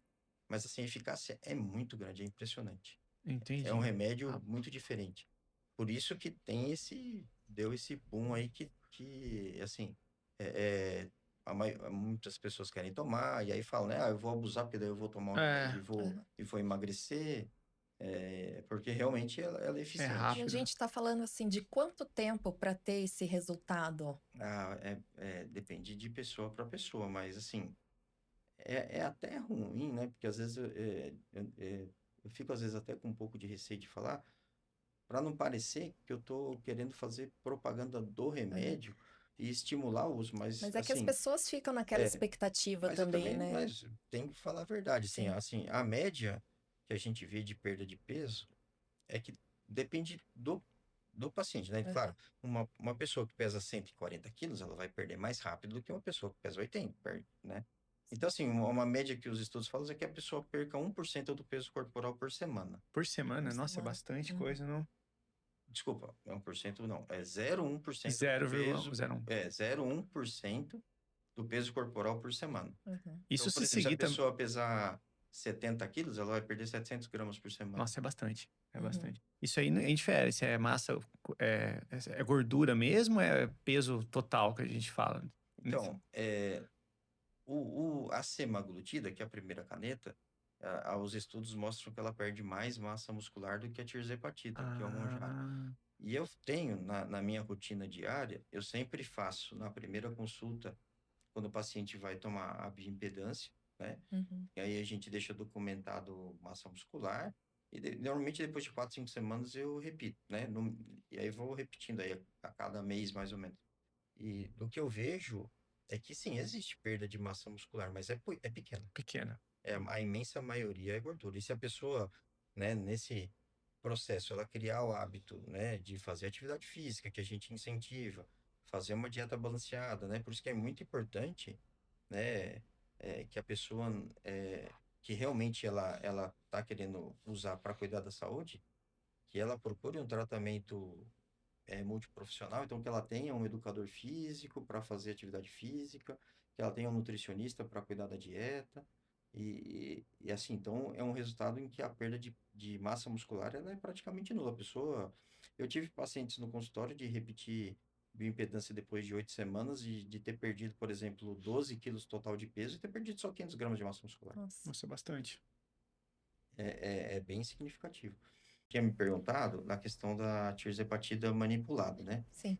Mas assim, a eficácia é muito grande, é impressionante. É um entendi. remédio Ah, muito diferente. Por isso que tem deu esse boom aí que assim, muitas pessoas querem tomar, e aí falam, né, eu vou abusar porque daí eu vou tomar um remédio é, Aham. e vou emagrecer, porque realmente ela é é E eficiente. a rápido. gente está falando assim de quanto tempo para ter esse resultado? Ah, depende de pessoa para pessoa, mas assim, é até ruim, né? Porque às vezes eu fico às vezes até com um pouco de receio de falar, para não parecer que eu estou querendo fazer propaganda do Aham. remédio e estimular o uso, mas Mas é que as assim, pessoas ficam naquela é, expectativa mas eu também, também, né? mas tem que falar a verdade, assim, Sim. assim, a média que a gente vê de perda de peso é que depende do paciente, né? Aham. Claro, uma pessoa que pesa 140 quilos, ela vai perder mais rápido do que uma pessoa que pesa 80, né? Então, assim, uma média que os estudos falam é que a pessoa perca 1% do peso corporal por semana. Por Por semana, nossa, é semana. bastante Uhum. coisa, não? Desculpa, é 1% não, é 0,1% do peso, 0,01. 0,1% do peso corporal por semana. Uhum. Então, Isso por se exemplo, se a seguir também. pessoa pesar 70 quilos, ela vai perder 700 gramas por semana. Nossa, é bastante. É Uhum. bastante. Isso aí não difere se é massa, é gordura mesmo, é peso total que a gente fala. Então, a semaglutida, que é a primeira caneta, os estudos mostram que ela perde mais massa muscular do que a tirzepatida, que é o Mounjaro. Ah, E eu tenho, na minha rotina diária, eu sempre faço, na primeira consulta, quando o paciente vai tomar a bioimpedância, né? Uhum. E aí a gente deixa documentado massa muscular, e normalmente depois de 4, 5 semanas eu repito, né? E aí vou repetindo aí a cada mês, mais ou menos. E do que eu vejo é que sim, existe perda de massa muscular, mas é pequena. pequena. A imensa maioria é gordura. E se a pessoa, né, nesse processo, ela criar o hábito, né, de fazer atividade física, que a gente incentiva, fazer uma dieta balanceada, né? Por isso que é muito importante, né, que a pessoa, que realmente ela tá querendo usar para cuidar da saúde, que ela procure um tratamento multiprofissional, então que ela tenha um educador físico para fazer atividade física, que ela tenha um nutricionista para cuidar da dieta, e assim, então é um resultado em que a perda de massa muscular ela é praticamente nula. A pessoa, eu tive pacientes no consultório de repetir bioimpedância depois de 8 semanas e de ter perdido, por exemplo, 12 quilos total de peso e ter perdido só 500 gramas de massa muscular. Nossa. Nossa, é bastante. É bem significativo. Tinha me perguntado na questão da tirzepatida manipulada, né? Sim.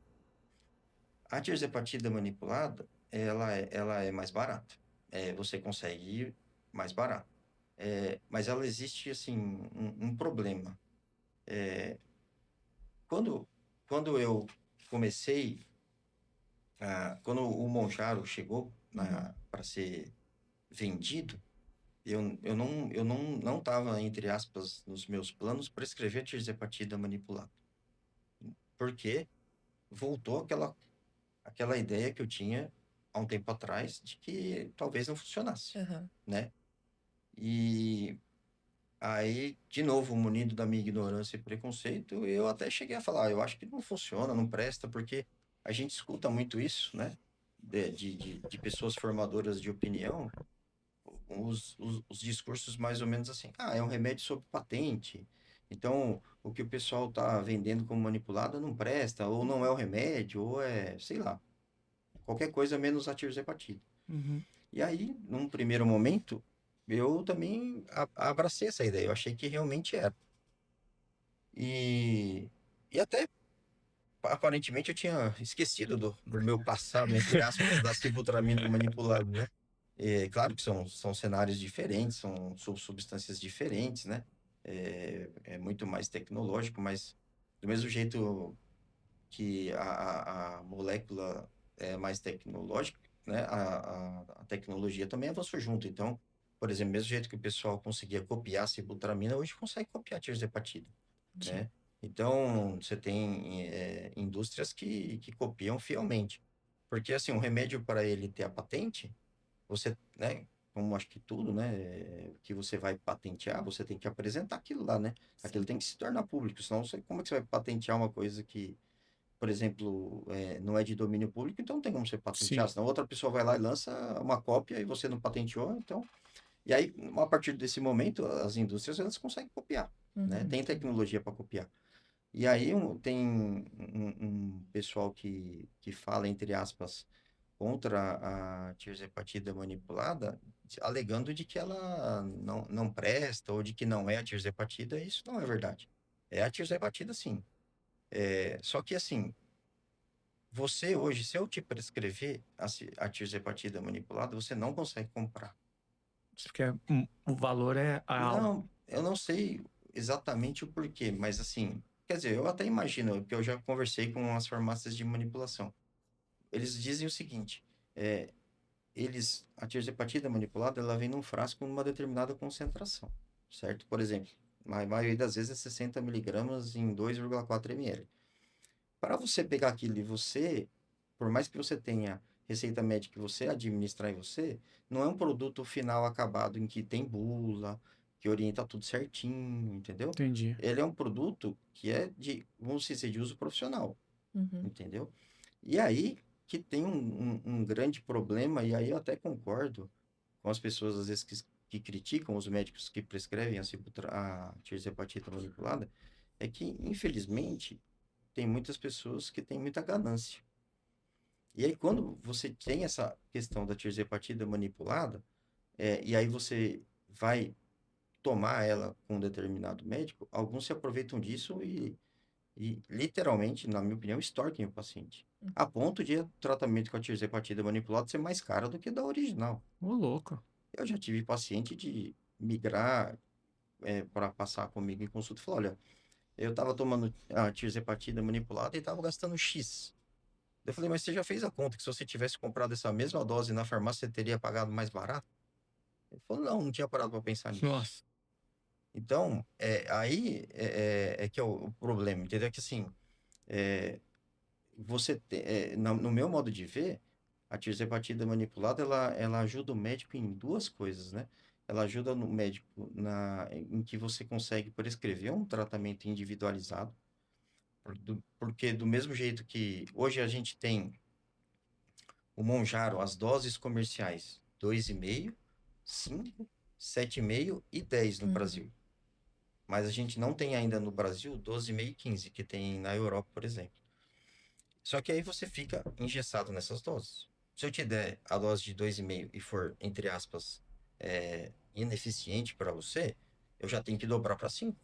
A tirzepatida manipulada, ela é mais barata. você consegue ir mais barato. Mas ela existe, assim, um problema. Quando, quando eu comecei, quando o Monjaro chegou Uhum. para ser vendido, eu não estava, entre aspas, nos meus planos para escrever tirzepatida manipulada. Porque voltou aquela ideia que eu tinha há um tempo atrás de que talvez não funcionasse, Aham. né? E aí, de novo, munido da minha ignorância e preconceito, eu até cheguei a falar, eu acho que não funciona, não presta, porque a gente escuta muito isso, né? De pessoas formadoras de opinião, os discursos mais ou menos assim, é um remédio sob patente, então o que o pessoal tá vendendo como manipulado não presta, ou não é o remédio, ou sei lá, qualquer coisa menos a tirzepatida. Uhum. E aí, num primeiro momento, eu também abracei essa ideia, eu achei que realmente era. E, e até, aparentemente, eu tinha esquecido do meu passado, entre aspas, da sibutramina manipulada, né? Claro que são cenários diferentes, são substâncias diferentes, né? É muito mais tecnológico, mas do mesmo jeito que a molécula é mais tecnológica, né? A tecnologia também avançou junto. Então, por exemplo, mesmo jeito que o pessoal conseguia copiar a sibutramina, hoje consegue copiar a tirzepatida, Entendi. né? Então, você tem indústrias que copiam fielmente. Porque, assim, um remédio para ele ter a patente, você, né? Como acho que tudo, né? Que você vai patentear, você tem que apresentar aquilo lá, né? Aquilo Sim. tem que se tornar público, senão como é que você vai patentear uma coisa que, por exemplo, não é de domínio público, então não tem como você patentear, Sim. senão outra pessoa vai lá e lança uma cópia e você não patenteou, então... E aí, a partir desse momento, as indústrias, elas conseguem copiar, né? Uhum. Tem tecnologia para copiar. E aí tem um pessoal que fala, entre aspas, contra a tirzepatida manipulada, alegando de que ela não presta ou de que não é a tirzepatida, e isso não é verdade. É a tirzepatida, sim. Só que, assim, você hoje, se eu te prescrever a tirzepatida manipulada, você não consegue comprar. Porque o valor é alto. Não, eu não sei exatamente o porquê, mas assim, quer dizer, eu até imagino, que eu já conversei com as farmácias de manipulação. Eles dizem o seguinte, é, a tirzepatida manipulada, ela vem num frasco numa determinada concentração, certo? Por exemplo, a maioria das vezes é 60 miligramas em 2,4 ml. Para você pegar aquilo e você, por mais que você tenha receita médica que você administrar em você, não é um produto final acabado em que tem bula, que orienta tudo certinho, entendeu? Entendi. Ele é um produto que é vamos dizer, de uso profissional, Uhum. entendeu? E aí que tem um grande problema, e aí eu até concordo com as pessoas, às vezes, que criticam os médicos que prescrevem a tirzepatida manipulada, é que, infelizmente, tem muitas pessoas que têm muita ganância. E aí, quando você tem essa questão da tirzepatida manipulada, e aí você vai tomar ela com um determinado médico, alguns se aproveitam disso e literalmente, na minha opinião, extorquem o paciente. A ponto de o tratamento com a tirzepatida manipulada ser mais caro do que da original. Ô, louco. Eu já tive paciente de migrar para passar comigo em consulta e falar, olha, eu estava tomando a tirzepatida manipulada e estava gastando X. Eu falei, mas você já fez a conta que se você tivesse comprado essa mesma dose na farmácia, você teria pagado mais barato? Ele falou, não tinha parado para pensar nisso. Nossa. Então, aí é que é o problema, entendeu? É que assim, é, no meu modo de ver, a tirzepatida manipulada, ela ajuda o médico em duas coisas, né? Ela ajuda no médico em que você consegue prescrever um tratamento individualizado, porque do mesmo jeito que hoje a gente tem o Monjaro, as doses comerciais, 2,5, 5, 7,5 e 10 no Uhum. Brasil. Mas a gente não tem ainda no Brasil 12,5 e 15, que tem na Europa, por exemplo. Só que aí você fica engessado nessas doses. Se eu te der a dose de 2,5 e for, entre aspas, ineficiente para você, eu já tenho que dobrar para 5.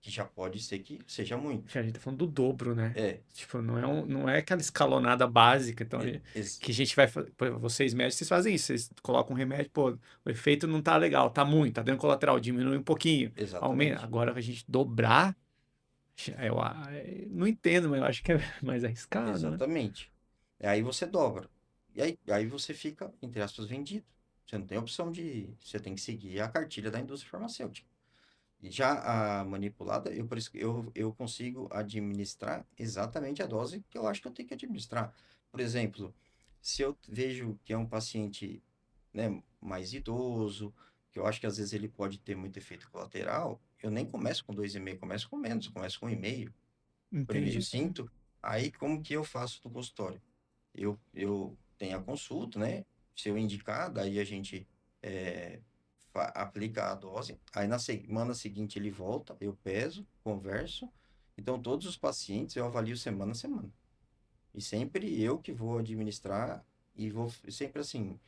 que já pode ser que seja muito. A gente tá falando do dobro, né? É, Tipo, não é aquela escalonada básica. Então, ex- que a gente vai. Pô, vocês médicos, vocês fazem isso. Vocês colocam um remédio, pô, o efeito não tá legal, tá muito, tá dando colateral, diminui um pouquinho, aumenta. exatamente. Agora a gente dobrar, não entendo, mas eu acho que é mais arriscado, né? Exatamente. Aí você dobra. E aí você fica, entre aspas, vendido. Você não tem opção de. Você tem que seguir a cartilha da indústria farmacêutica. E já a manipulada, por isso que eu consigo administrar exatamente a dose que eu acho que eu tenho que administrar. Por exemplo, se eu vejo que é um paciente, né, mais idoso, que eu acho que às vezes ele pode ter muito efeito colateral, eu nem começo com 2,5, começo com menos, eu começo com 1,5. Primeiro eu Entendi. sinto, aí como que eu faço no consultório? Eu tenho a consulta, né? Se eu indicar, daí a gente aplica a dose. Aí na semana seguinte ele volta, eu peso, converso. Então todos os pacientes eu avalio semana a semana. E sempre eu que vou administrar e vou sempre assim,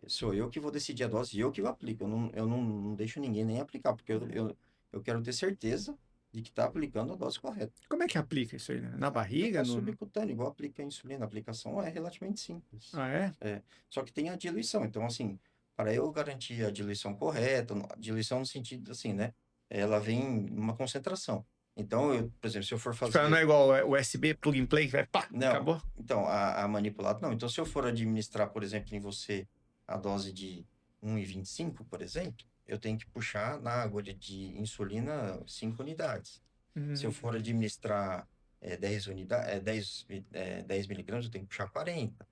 sou eu que vou decidir a dose e eu que eu aplico. Eu não deixo ninguém nem aplicar, porque eu quero ter certeza de que está aplicando a dose correta. Como é que aplica isso aí, né? Na barriga? Aplicar subcutâneo, igual aplica a insulina. A aplicação é relativamente simples. Ah, é? Só que tem a diluição. Então, assim, para eu garantir a diluição correta, a diluição no sentido assim, né? Ela vem numa concentração. Então, por exemplo, se eu for Tipo, ela não é fazer. igual USB, plug and play, que vai pá, Não, acabou? então, a manipulada, não. Então, se eu for administrar, por exemplo, em você a dose de 1,25, por exemplo, eu tenho que puxar na agulha de insulina 5 unidades. Se eu Hum. for administrar 10 unidades, 10 miligramas, eu tenho que puxar 40.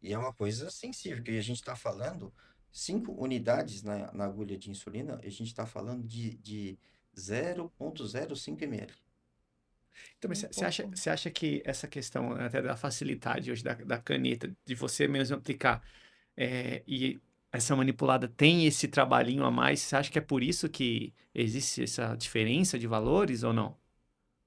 E é uma coisa sensível, que a gente está falando 5 unidades na agulha de insulina, a gente está falando de 0,05 ml. Então, mas Um pouco. você acha que essa questão até da facilidade hoje da caneta, de você mesmo aplicar, e essa manipulada tem esse trabalhinho a mais, você acha que é por isso que existe essa diferença de valores ou não?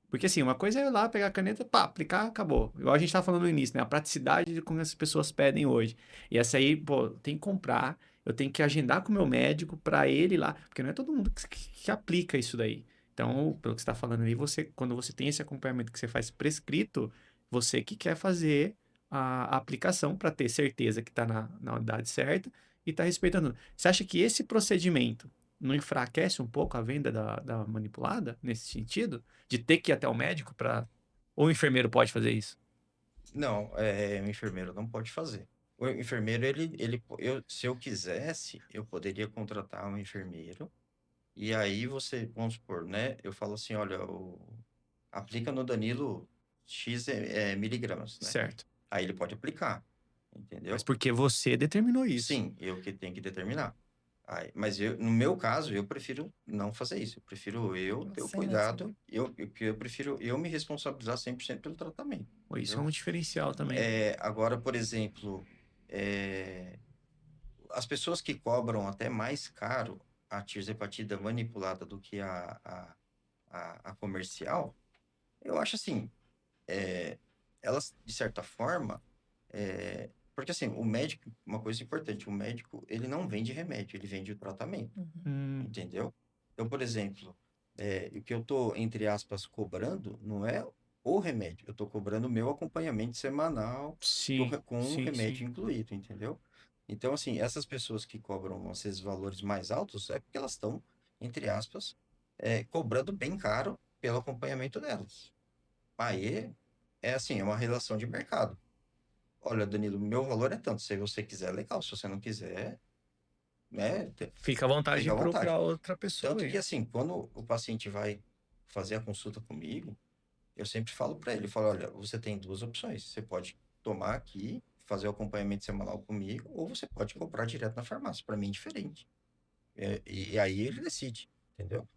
Porque assim, uma coisa é eu ir lá pegar a caneta, pá, aplicar, acabou. Igual a gente estava falando no início, né? A praticidade de como as pessoas pedem hoje. E essa aí, pô, tem que comprar, eu tenho que agendar com o meu médico para ele ir lá, porque não é todo mundo que aplica isso daí. Então, pelo que você está falando aí, quando você tem esse acompanhamento que você faz prescrito, você que quer fazer a aplicação para ter certeza que está na unidade certa e está respeitando. Você acha que esse procedimento não enfraquece um pouco a venda da manipulada nesse sentido? De ter que ir até o médico para. Ou o enfermeiro pode fazer isso? Não, o enfermeiro não pode fazer. O enfermeiro, se eu quisesse, eu poderia contratar um enfermeiro. E aí você, vamos supor, né? Eu falo assim, olha, aplica no Danilo X miligramas, né? Certo. Aí ele pode aplicar, Mas entendeu? porque você determinou isso. Sim, eu que tenho que determinar. Aí, mas no meu caso, eu prefiro não fazer isso. Eu prefiro eu ter o Você mesmo. cuidado, eu prefiro eu me responsabilizar 100% pelo tratamento, Pô, isso é entendeu? um diferencial também. Agora, por exemplo, é, as pessoas que cobram até mais caro a tirzepatida manipulada do que a comercial, eu acho assim, elas, de certa forma, porque assim, o médico, uma coisa importante, o médico, ele não vende remédio, ele vende o tratamento, Uhum. Hum, entendeu? Então, por exemplo, o que eu tô, entre aspas, cobrando não é o remédio, eu tô cobrando o meu acompanhamento semanal sim, com o sim, sim. remédio incluído, entendeu? Então, assim, essas pessoas que cobram esses valores mais altos é porque elas estão, entre aspas, cobrando bem caro pelo acompanhamento delas. Aí, é assim, é uma relação de mercado. Olha, Danilo, meu valor é tanto. Se você quiser, legal. Se você não quiser, né, Fica à vontade fica de à vontade. procurar outra pessoa Tanto que, aí. assim, quando o paciente vai fazer a consulta comigo, eu sempre falo para ele, eu falo, olha, você tem duas opções. Você pode tomar aqui, fazer o acompanhamento semanal comigo, ou você pode comprar direto na farmácia. Para mim é diferente. E aí ele decide, entendeu?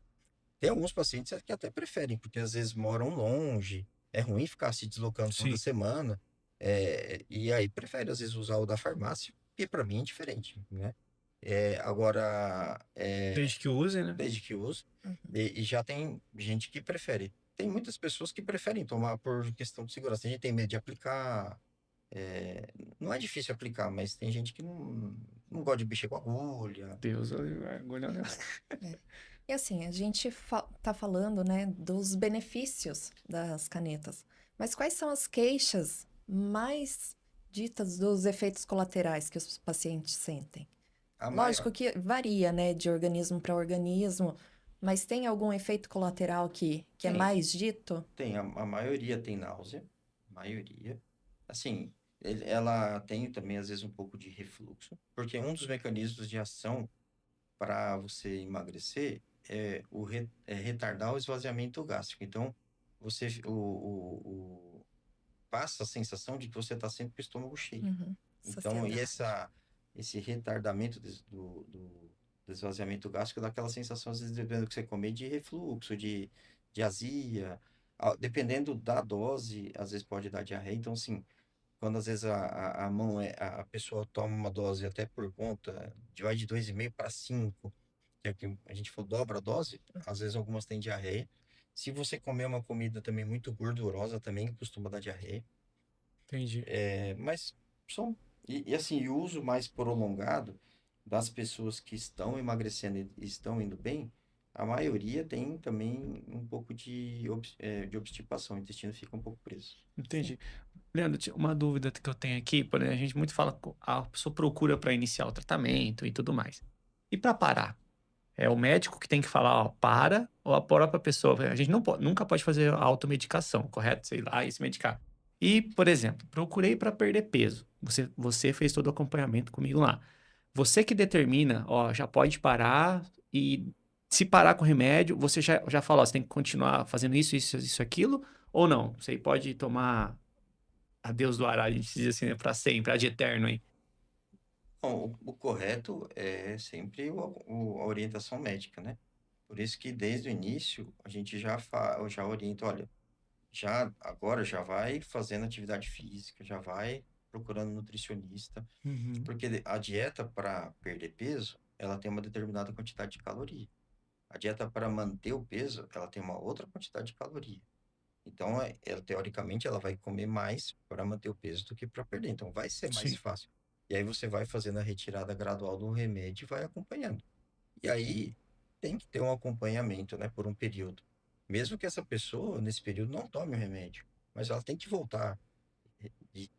Tem alguns pacientes que até preferem, porque às vezes moram longe, é ruim ficar se deslocando toda Sim. semana, e aí prefere às vezes usar o da farmácia, que para mim é diferente, né? Agora, Desde que use, né? desde que uso, Uhum. e já tem gente que prefere. Tem muitas pessoas que preferem tomar por questão de segurança. Tem gente que tem medo de aplicar, não é difícil aplicar, mas tem gente que não gosta de mexer com agulha. Deus, agulha, né? É. E assim, a gente tá falando, né, dos benefícios das canetas. Mas quais são as queixas mais ditas dos efeitos colaterais que os pacientes sentem? A Lógico maior, que varia, né, de organismo para organismo, mas tem algum efeito colateral que é tem, mais dito? a maioria tem náusea, maioria. Assim, ela tem também, às vezes, um pouco de refluxo, porque um dos mecanismos de ação para você emagrecer é retardar o esvaziamento gástrico. Então, passa a sensação de que você está sempre com o estômago cheio. Uhum. Então, Saciedade. esse retardamento do esvaziamento gástrico dá aquela sensação, às vezes, dependendo do que você comer, de refluxo, de azia. Dependendo da dose, às vezes pode dar diarreia. Então, assim, quando às vezes a pessoa toma uma dose até por conta, vai de 2,5 para 5, que é que a gente falou, dobra a dose, às vezes algumas têm diarreia. Se você comer uma comida também muito gordurosa, também costuma dar diarreia. Entendi. Mas são. E assim, o uso mais prolongado das pessoas que estão emagrecendo e estão indo bem, a maioria tem também um pouco de obstipação, o intestino fica um pouco preso. Sim. Entendi. Leandro, uma dúvida que eu tenho aqui, por exemplo, a gente muito fala, a pessoa procura para iniciar o tratamento e tudo mais. E para parar? É o médico que tem que falar, ó, para, ou a própria pessoa. A gente não pode, nunca pode fazer automedicação, correto? Sei lá, e se medicar. E, por exemplo, procurei para perder peso. Você fez todo o acompanhamento comigo lá. Você que determina, ó, já pode parar e se parar com o remédio, você já fala, ó, você tem que continuar fazendo isso, aquilo, ou não? Você pode tomar a Deus do Ará, a gente diz assim, para sempre, ad eterno, hein? Bom, o correto é sempre a orientação médica, né? Por isso que desde o início a gente já orienta, olha, agora já vai fazendo atividade física, já vai procurando nutricionista, Uhum. porque a dieta para perder peso, ela tem uma determinada quantidade de caloria. A dieta para manter o peso, ela tem uma outra quantidade de caloria. Então, teoricamente, ela vai comer mais para manter o peso do que para perder. Então, vai ser mais Sim. fácil. E aí você vai fazendo a retirada gradual do remédio e vai acompanhando. E aí tem que ter um acompanhamento, né, por um período. Mesmo que essa pessoa, nesse período, não tome o remédio, mas ela tem que voltar,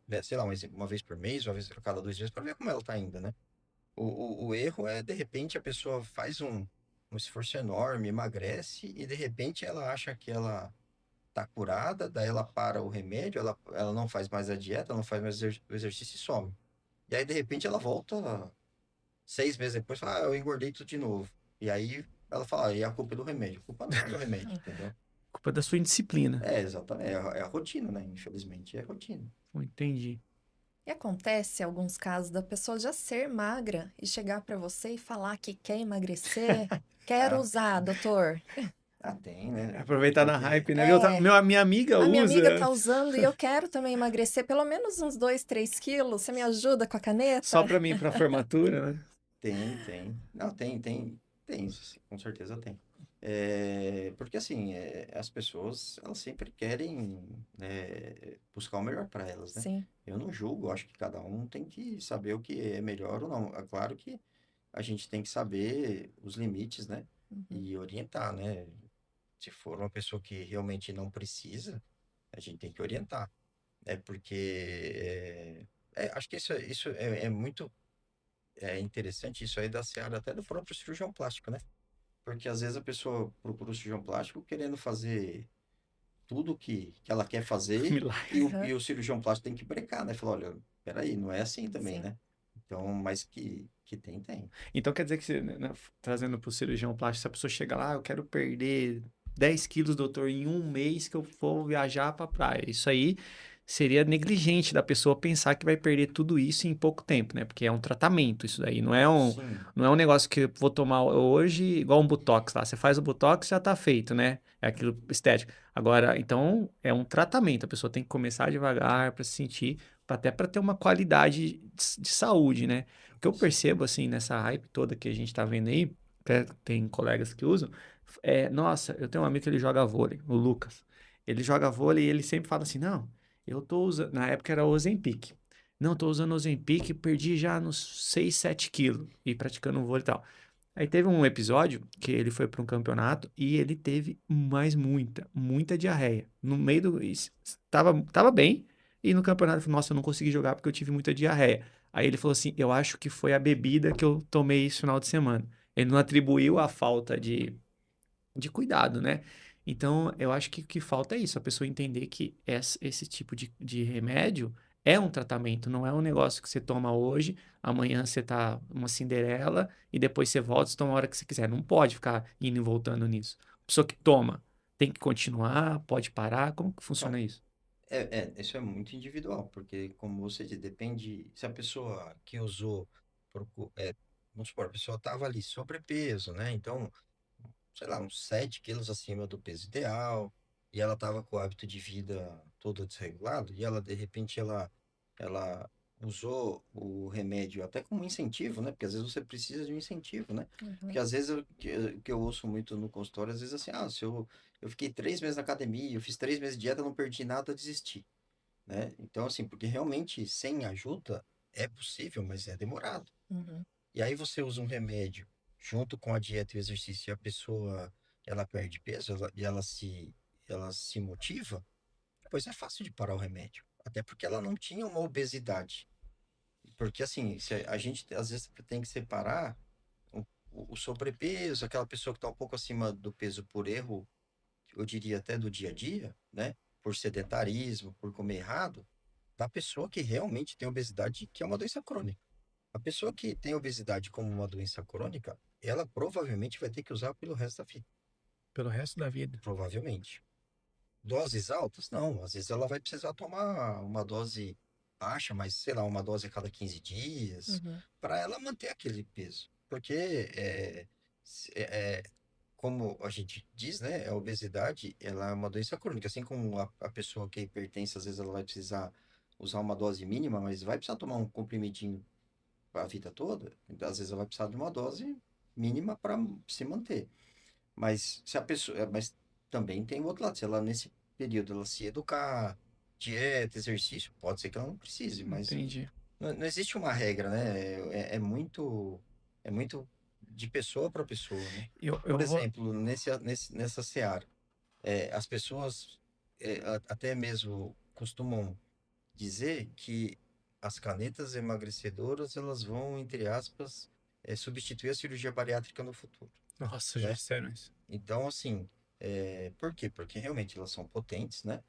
né, sei lá, uma vez por mês, uma vez a cada 2 meses, para ver como ela está ainda, né? O erro é, de repente, a pessoa faz um esforço enorme, emagrece, e de repente ela acha que ela tá curada, daí ela para o remédio, ela não faz mais a dieta, não faz mais o exercício e some. E aí, de repente, ela volta 6 meses depois, fala, eu engordei tudo de novo. E aí ela fala, e a culpa é do remédio. A culpa não é do remédio, entendeu? Culpa da sua indisciplina. Exatamente, é a rotina, né? Infelizmente, é a rotina. Entendi. E acontece alguns casos da pessoa já ser magra e chegar para você e falar que quer emagrecer. Quero Ah, usar, doutor. tem, né? Aproveitar na Porque, hype, né? É, Minha amiga a minha amiga usa tá usando e eu quero também emagrecer pelo menos uns 2, 3 quilos. Você me ajuda com a só caneta? pra mim, pra formatura, né? tem. Não, tem, sim, com certeza tem. Porque assim, as pessoas, elas sempre querem, né, buscar o melhor para elas, né? Sim. Eu não julgo, acho que cada um tem que saber o que é melhor ou não. É claro que a gente tem que saber os limites, né? Uhum. E orientar, né? Se for uma pessoa que realmente não precisa, a gente tem que orientar. Porque acho que isso é muito interessante, isso aí da seara até do próprio cirurgião plástico, né? Porque às vezes a pessoa procura o cirurgião plástico querendo fazer tudo que ela quer fazer Milagre. Aham. e o cirurgião plástico tem que brecar, né? Falar, olha, peraí, não é assim também, Sim. né? Então, mas que tem. Então quer dizer que, né, trazendo pro cirurgião plástico, se a pessoa chega lá, eu quero perder 10 quilos, doutor, em um mês que eu for viajar pra praia. Isso aí seria negligente da pessoa pensar que vai perder tudo isso em pouco tempo, né? Porque é um tratamento isso daí. Sim, Não é um negócio que eu vou tomar hoje igual um Botox lá. Você faz o Botox já tá feito, né? É aquilo estético. Agora, então, é um tratamento. A pessoa tem que começar devagar para se sentir, até para ter uma qualidade de saúde, né? O que eu sim. percebo, assim, nessa hype toda que a gente tá vendo aí, até tem colegas que usam, nossa, eu tenho um amigo que ele joga vôlei, o Lucas. Ele joga vôlei e ele sempre fala assim, não, eu tô usando, na época era o Ozempic. Não, tô usando o Ozempic, perdi já nos 6, 7 quilos e praticando vôlei e tal. Aí teve um episódio que ele foi para um campeonato e ele teve mais muita diarreia. No meio do. Tava bem, e no campeonato ele falou: Nossa, eu não consegui jogar porque eu tive muita diarreia. Aí ele falou assim: Eu acho que foi a bebida que eu tomei esse final de semana. Ele não atribuiu a falta de cuidado, né? Então, eu acho que o que falta é isso, a pessoa entender que esse tipo de remédio é um tratamento, não é um negócio que você toma hoje, amanhã você tá uma Cinderela e depois você volta e toma a hora que você quiser. Não pode ficar indo e voltando nisso. A pessoa que toma tem que continuar, pode parar, como que funciona Então, isso? isso é muito individual, porque como você disse, depende se a pessoa que usou, vamos supor, a pessoa estava ali sobrepeso, né? Então, sei lá, uns 7 quilos acima do peso ideal, e ela estava com o hábito de vida todo desregulado, e ela, de repente, ela usou o remédio até como incentivo, né? Porque às vezes você precisa de um incentivo, né? Porque Uhum. às vezes que eu ouço muito no consultório, às vezes assim, se eu fiquei 3 meses na academia, eu fiz 3 meses de dieta, não perdi nada, eu desisti, né? Então, assim, porque realmente sem ajuda é possível, mas é demorado. Uhum. E aí você usa um remédio junto com a dieta e o exercício e a pessoa ela perde peso e ela se motiva, pois é fácil de parar o remédio. Até porque ela não tinha uma obesidade. Porque assim, se a gente às vezes tem que separar o sobrepeso, aquela pessoa que está um pouco acima do peso por erro, eu diria até do dia a dia, né? Por sedentarismo, por comer errado, da pessoa que realmente tem obesidade, que é uma doença crônica. A pessoa que tem obesidade como uma doença crônica, ela provavelmente vai ter que usar pelo resto da vida. Pelo resto da vida. Provavelmente. Doses altas? Não. Às vezes ela vai precisar tomar uma dose baixa, mas sei lá, uma dose a cada 15 dias, Uhum. para ela manter aquele peso. Porque, se- é, é, como a gente diz, né, a obesidade, ela é uma doença crônica. Assim como a pessoa que é hipertensa, às vezes ela vai precisar usar uma dose mínima, mas vai precisar tomar um comprimidinho a vida toda, então, às vezes ela vai precisar de uma dose mínima para se manter. Mas se a pessoa, mas também tem o outro lado, se ela nesse período ela se educar, dieta, exercício, pode ser que ela não precise, mas Entendi. não existe uma regra, né? É muito de pessoa para pessoa, né? Eu Por vou. exemplo, nessa seara, as pessoas até mesmo costumam dizer que as canetas emagrecedoras elas vão, entre aspas, substituir a cirurgia bariátrica no futuro, Nossa, já né? disseram isso. Então, assim, por quê? Porque realmente elas são potentes, né?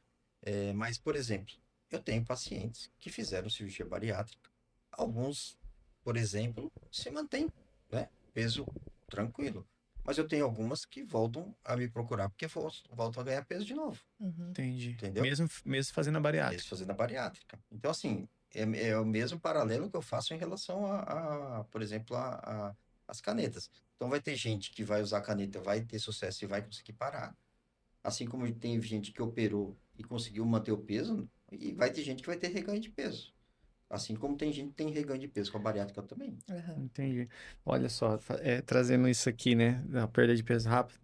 Mas, por exemplo, eu tenho pacientes que fizeram cirurgia bariátrica. Alguns, por exemplo, se mantêm, né? Peso tranquilo. Mas eu tenho algumas que voltam a me procurar porque voltam a ganhar peso de novo, Uhum. Entendi. entendeu? Mesmo fazendo a Mesmo bariátrica. fazendo a bariátrica. Então, assim, é o mesmo paralelo que eu faço em relação por exemplo, as canetas. Então, vai ter gente que vai usar a caneta, vai ter sucesso e vai conseguir parar. Assim como tem gente que operou e conseguiu manter o peso, e vai ter gente que vai ter reganho de peso. Assim como tem gente que tem reganho de peso com a bariátrica também. Aham. Entendi. Olha só, trazendo isso aqui, né? A perda de peso rápido.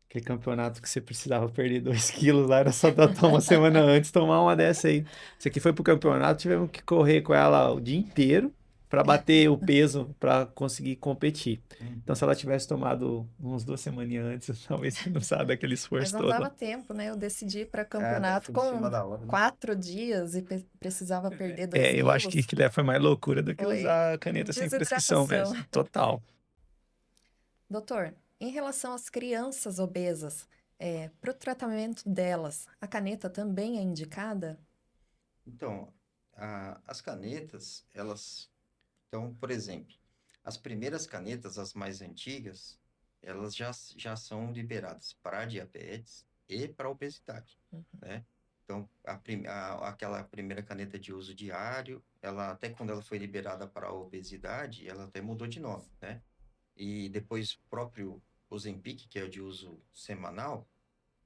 Aquele campeonato que você precisava perder 2 quilos lá, era só dar uma semana antes tomar uma dessa aí. Isso aqui foi pro campeonato, tivemos que correr com ela o dia inteiro para bater o peso para conseguir competir. Então, se Uhum. ela tivesse tomado uns 2 semaninhas antes, talvez você não precisava daquele Mas esforço não todo. dava tempo, né? Eu decidi ir para Até campeonato foi em cima com da hora, né? 4 dias e precisava perder dois Eu acho que quilos. aquilo foi mais loucura do que Foi usar a caneta sem prescrição desidratação. mesmo. Total. Doutor, em relação às crianças obesas, para o tratamento delas, a caneta também é indicada? Então, as canetas, elas. Então, por exemplo, as primeiras canetas, as mais antigas, elas já são liberadas para diabetes e para obesidade, Uhum. né? Então, aquela primeira caneta de uso diário, ela até quando ela foi liberada para a obesidade, ela até mudou de nome, né? E depois o próprio Ozempic, que é o de uso semanal,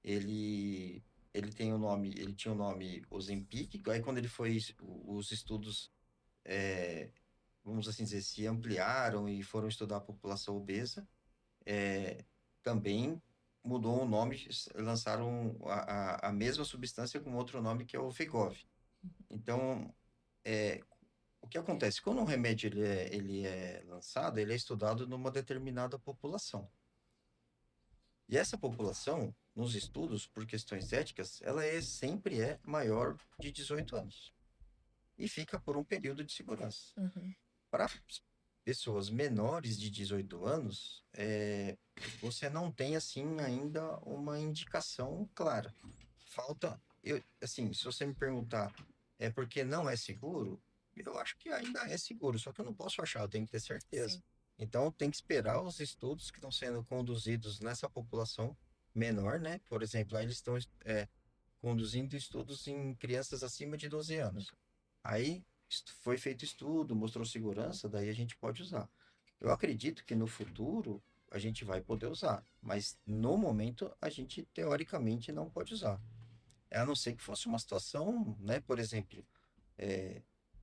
ele ele tinha o nome Ozempic, aí quando ele foi, os estudos, é, vamos assim dizer, se ampliaram e foram estudar a população obesa, é, também mudou o nome, lançaram a mesma substância com outro nome que é o Wegovy. Então, é, O que acontece? Quando um remédio ele é lançado, ele é estudado numa determinada população. E essa população, nos estudos, por questões éticas, sempre é maior de 18 anos. E fica por um período de segurança. Uhum. Para pessoas menores de 18 anos, você não tem, assim, ainda uma indicação clara. Falta, assim, se você me perguntar, é porque não é seguro? Eu acho que ainda é seguro, só que eu não posso achar, eu tenho que ter certeza. Sim. Então, tem que esperar os estudos que estão sendo conduzidos nessa população menor, né? Por exemplo, aí eles estão conduzindo estudos em crianças acima de 12 anos. Aí foi feito estudo, mostrou segurança, daí a gente pode usar. Eu acredito que no futuro a gente vai poder usar, mas no momento a gente teoricamente não pode usar. A não ser que fosse uma situação, né, por exemplo, é,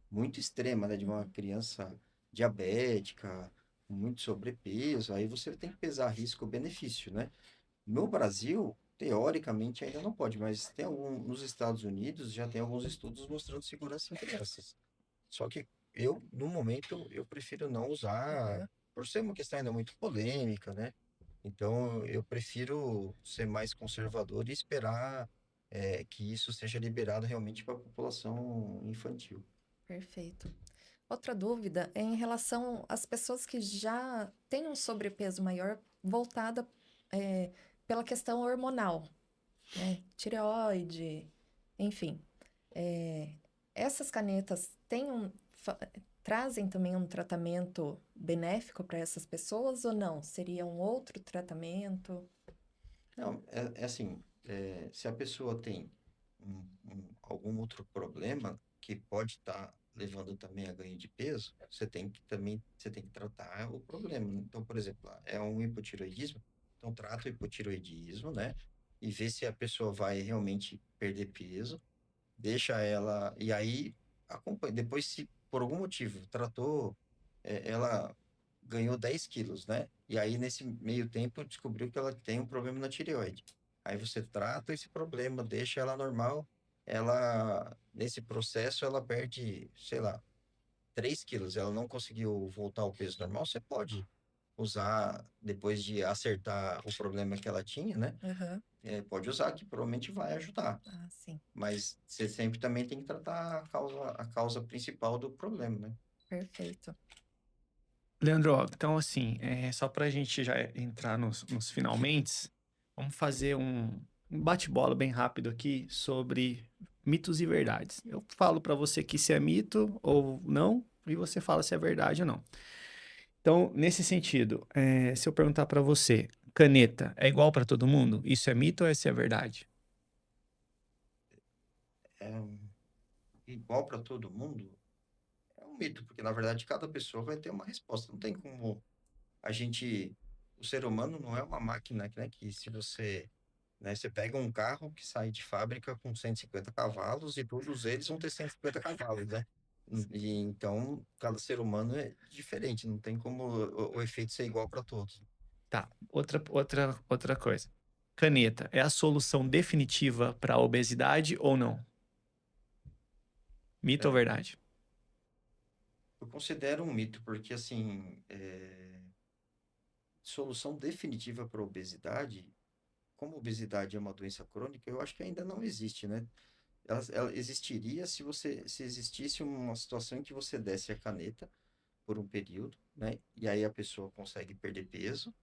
muito extrema, né, de uma Uhum. criança diabética, com muito sobrepeso, aí você tem que pesar risco-benefício, né? No Brasil, teoricamente ainda não pode, mas nos Estados Unidos já tem alguns estudos mostrando segurança em crianças. Só que eu, no momento, eu prefiro não usar, Aham. por ser uma questão ainda muito polêmica, né? Então, eu prefiro ser mais conservador e esperar que isso seja liberado realmente para a população infantil. Perfeito. Outra dúvida é em relação às pessoas que já têm um sobrepeso maior voltada pela questão hormonal, né? Tireoide, enfim. É, essas canetas trazem também um tratamento benéfico para essas pessoas ou não? Seria um outro tratamento? Não, é assim, se a pessoa tem algum outro problema que pode estar levando também a ganho de peso, você tem que tratar o problema. Então, por exemplo, é um hipotiroidismo, então trata o hipotiroidismo, né? E vê se a pessoa vai realmente perder peso, deixa ela, e aí acompanha. Depois, se por algum motivo tratou, ela ganhou 10 quilos, né? E aí, nesse meio tempo, descobriu que ela tem um problema na tireoide. Aí você trata esse problema, deixa ela normal. Nesse processo, ela perde, sei lá, 3 quilos. Ela não conseguiu voltar ao peso normal. Você pode usar, depois de acertar o problema que ela tinha, né? Aham. Pode usar, que provavelmente vai ajudar. Ah, sim. Mas você sempre também tem que tratar a causa principal do problema, né? Perfeito. Leandro, ó, então assim, só pra gente já entrar nos finalmentes, vamos fazer um bate-bola bem rápido aqui sobre mitos e verdades. Eu falo pra você que se é mito ou não, e você fala se é verdade ou não. Então, nesse sentido, se eu perguntar pra você, caneta é igual pra todo mundo? Isso é mito ou isso é verdade? É igual para todo mundo. É um mito, porque na verdade cada pessoa vai ter uma resposta. Não tem como a gente. O ser humano não é uma máquina, né? Que se você. Né, você pega um carro que sai de fábrica com 150 cavalos e todos eles vão ter 150 cavalos, né? E então cada ser humano é diferente, não tem como o efeito ser igual para todos. Tá, outra coisa. Caneta é a solução definitiva pra obesidade ou não? Mito ou É, verdade? eu considero um mito, porque assim, solução definitiva para obesidade, como a obesidade é uma doença crônica, eu acho que ainda não existe, né? Ela existiria se existisse uma situação em que você desse a caneta por um período, né? E aí a pessoa consegue perder peso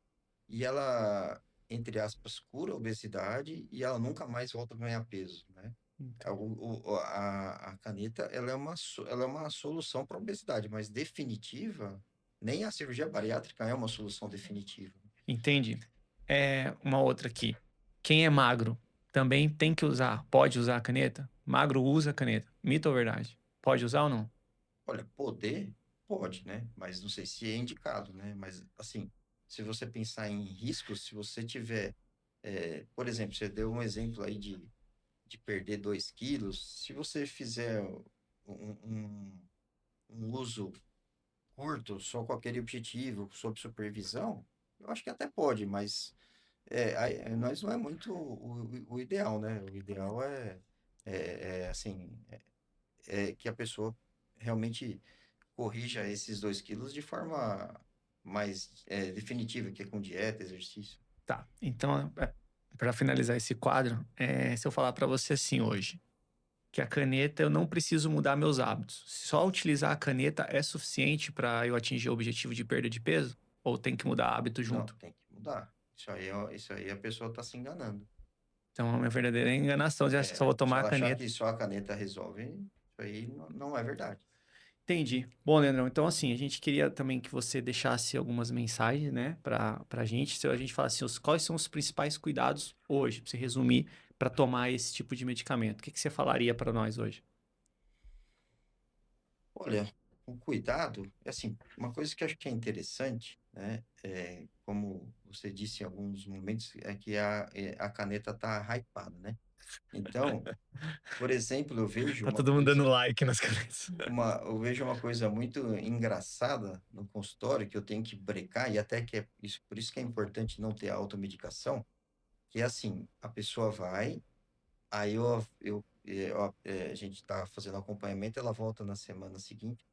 e ela, entre aspas, cura a obesidade e ela nunca mais volta a ganhar peso, né? A caneta, ela é uma solução para a obesidade, mas definitiva, nem a cirurgia bariátrica é uma solução definitiva. Entendi. Uma outra aqui. Quem é magro também tem que usar, pode usar a caneta? Magro usa a caneta. Mito ou verdade? Pode usar ou não? Olha, poder pode, né? Mas não sei se é indicado, né? Mas assim, se você pensar em riscos, se você tiver, por exemplo, você deu um exemplo aí de perder 2 quilos, se você fizer um uso curto, só com aquele objetivo, sob supervisão, eu acho que até pode, mas nós não é muito o ideal, né? O ideal assim, que a pessoa realmente corrija esses 2 quilos de forma mais definitiva, que é com dieta, exercício. Tá. Então, para finalizar esse quadro, se eu falar para você assim hoje, que a caneta eu não preciso mudar meus hábitos. Só utilizar a caneta é suficiente para eu atingir o objetivo de perda de peso? Ou tem que mudar hábito Não, junto? tem que mudar. Isso aí a pessoa está se enganando. Então, é uma verdadeira enganação. Já só vou Se tomar a ela achar caneta. que só a caneta resolve, isso aí não é verdade. Entendi. Bom, Leandrão, então assim, a gente queria também que você deixasse algumas mensagens, né, pra gente. Se a gente falasse assim, quais são os principais cuidados hoje, pra você resumir, para tomar esse tipo de medicamento? O que que você falaria para nós hoje? Olha, o cuidado, é assim, uma coisa que eu acho que é interessante, né? Como você disse em alguns momentos, é que a caneta tá hypada, né? Então, por exemplo, Tá todo mundo dando like nas canetas. eu vejo uma coisa muito engraçada no consultório que eu tenho que brecar, e até que é isso, por isso que é importante não ter automedicação, que é assim, a pessoa vai, aí a gente está fazendo acompanhamento, ela volta na semana seguinte,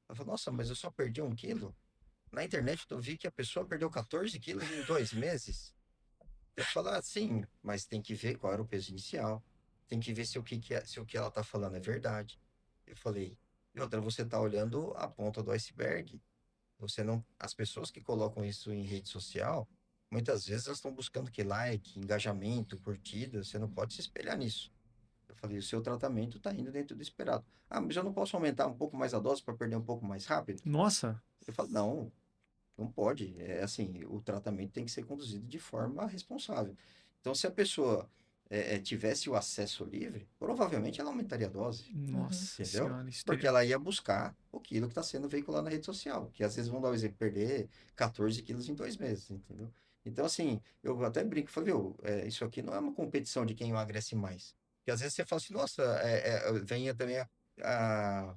ela fala, nossa, mas eu só perdi 1 quilo? Na internet eu vi que a pessoa perdeu 14 quilos em 2 meses. Eu falo, ah, sim, mas tem que ver qual era o peso inicial, tem que ver se o que ela está falando é verdade. Eu falei, e outra, você está olhando a ponta do iceberg. Você não, as pessoas que colocam isso em rede social, muitas vezes elas estão buscando que like, engajamento, curtida, você não pode se espelhar nisso. Eu falei, o seu tratamento está indo dentro do esperado. Ah, mas eu não posso aumentar um pouco mais a dose para perder um pouco mais rápido? Nossa, Eu falo, não, não pode. É assim, o tratamento tem que ser conduzido de forma responsável. Então, se a pessoa tivesse o acesso livre, provavelmente ela aumentaria a dose, Uhum. nossa entendeu? senhora, isso Porque teria... ela ia buscar aquilo que está sendo veiculado na rede social, que às vezes vão dar o exemplo, perder 14 quilos em 2 meses, entendeu? Então, assim, eu até brinco, falei, viu, isso aqui não é uma competição de quem emagrece mais. Porque às vezes você fala assim, nossa, vem também a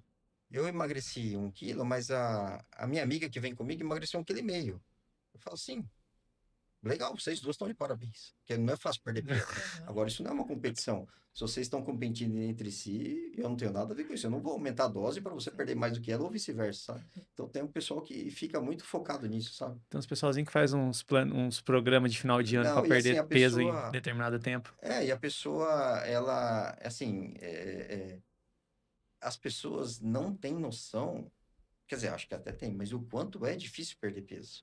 eu emagreci 1 quilo, mas a minha amiga que vem comigo emagreceu 1,5 quilo. Eu falo assim, legal, vocês duas estão de parabéns, porque não é fácil perder peso. Aham. Agora, isso não é uma competição. Se vocês estão competindo entre si, eu não tenho nada a ver com isso. Eu não vou aumentar a dose para você Sim. perder mais do que ela ou vice-versa, sabe? Então, tem um pessoal que fica muito focado nisso, sabe? Tem uns pessoalzinho que faz uns programas de final de ano para Não, e assim, perder peso em determinado tempo. e a pessoa, ela, assim, as pessoas não têm noção, quer dizer, acho que até tem, mas o quanto é difícil perder peso.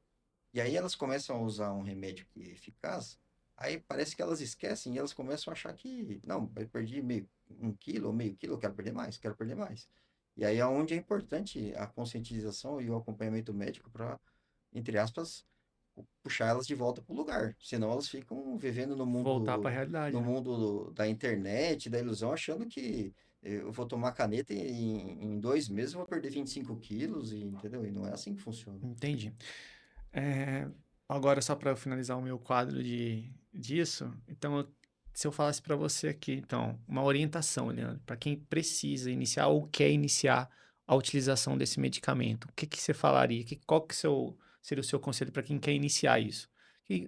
E aí elas começam a usar um remédio que é eficaz, aí parece que elas esquecem e elas começam a achar que, não, eu perdi 1 quilo ou meio quilo, eu quero perder mais, quero perder mais. E aí é onde é importante a conscientização e o acompanhamento médico para, entre aspas, puxar elas de volta para o lugar. Senão elas ficam vivendo Voltar para a realidade, no né? mundo da internet, da ilusão, achando que eu vou tomar caneta e em 2 meses eu vou perder 25 quilos, entendeu? E não é assim que funciona. Entendi. É, agora, só para finalizar o meu quadro disso, então, se eu falasse para você aqui, então, uma orientação, Leandro, para quem precisa iniciar ou quer iniciar a utilização desse medicamento, o que que você falaria? Qual que seria o seu conselho para quem quer iniciar isso?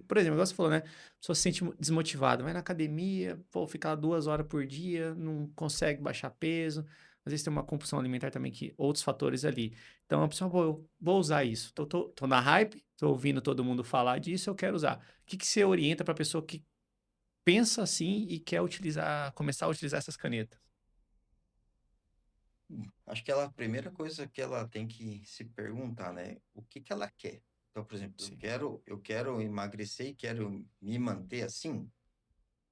Por exemplo, igual você falou, né? A pessoa se sente desmotivada, vai na academia, pô, fica lá 2 horas por dia, não consegue baixar peso, às vezes tem uma compulsão alimentar também, que outros fatores ali. Então, a pessoa, pô, eu vou usar isso. Tô na hype, tô ouvindo todo mundo falar disso, eu quero usar. O que que você orienta para a pessoa que pensa assim e quer utilizar, começar a utilizar essas canetas? Acho que a primeira coisa que ela tem que se perguntar, né? O que que ela quer? Então, por exemplo, Sim. eu quero emagrecer e quero me manter assim.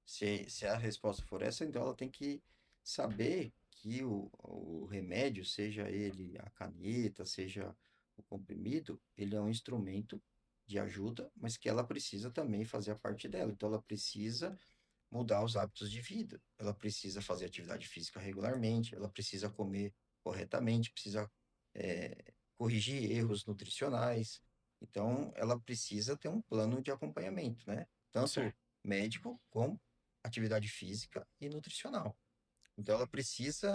Se a resposta for essa, então ela tem que saber que o remédio, seja ele a caneta, seja o comprimido, ele é um instrumento de ajuda, mas que ela precisa também fazer a parte dela. Então, ela precisa mudar os hábitos de vida. Ela precisa fazer atividade física regularmente, ela precisa comer corretamente, precisa corrigir erros nutricionais. Então, ela precisa ter um plano de acompanhamento, né? Tanto Certo. médico como atividade física e nutricional. Então, ela precisa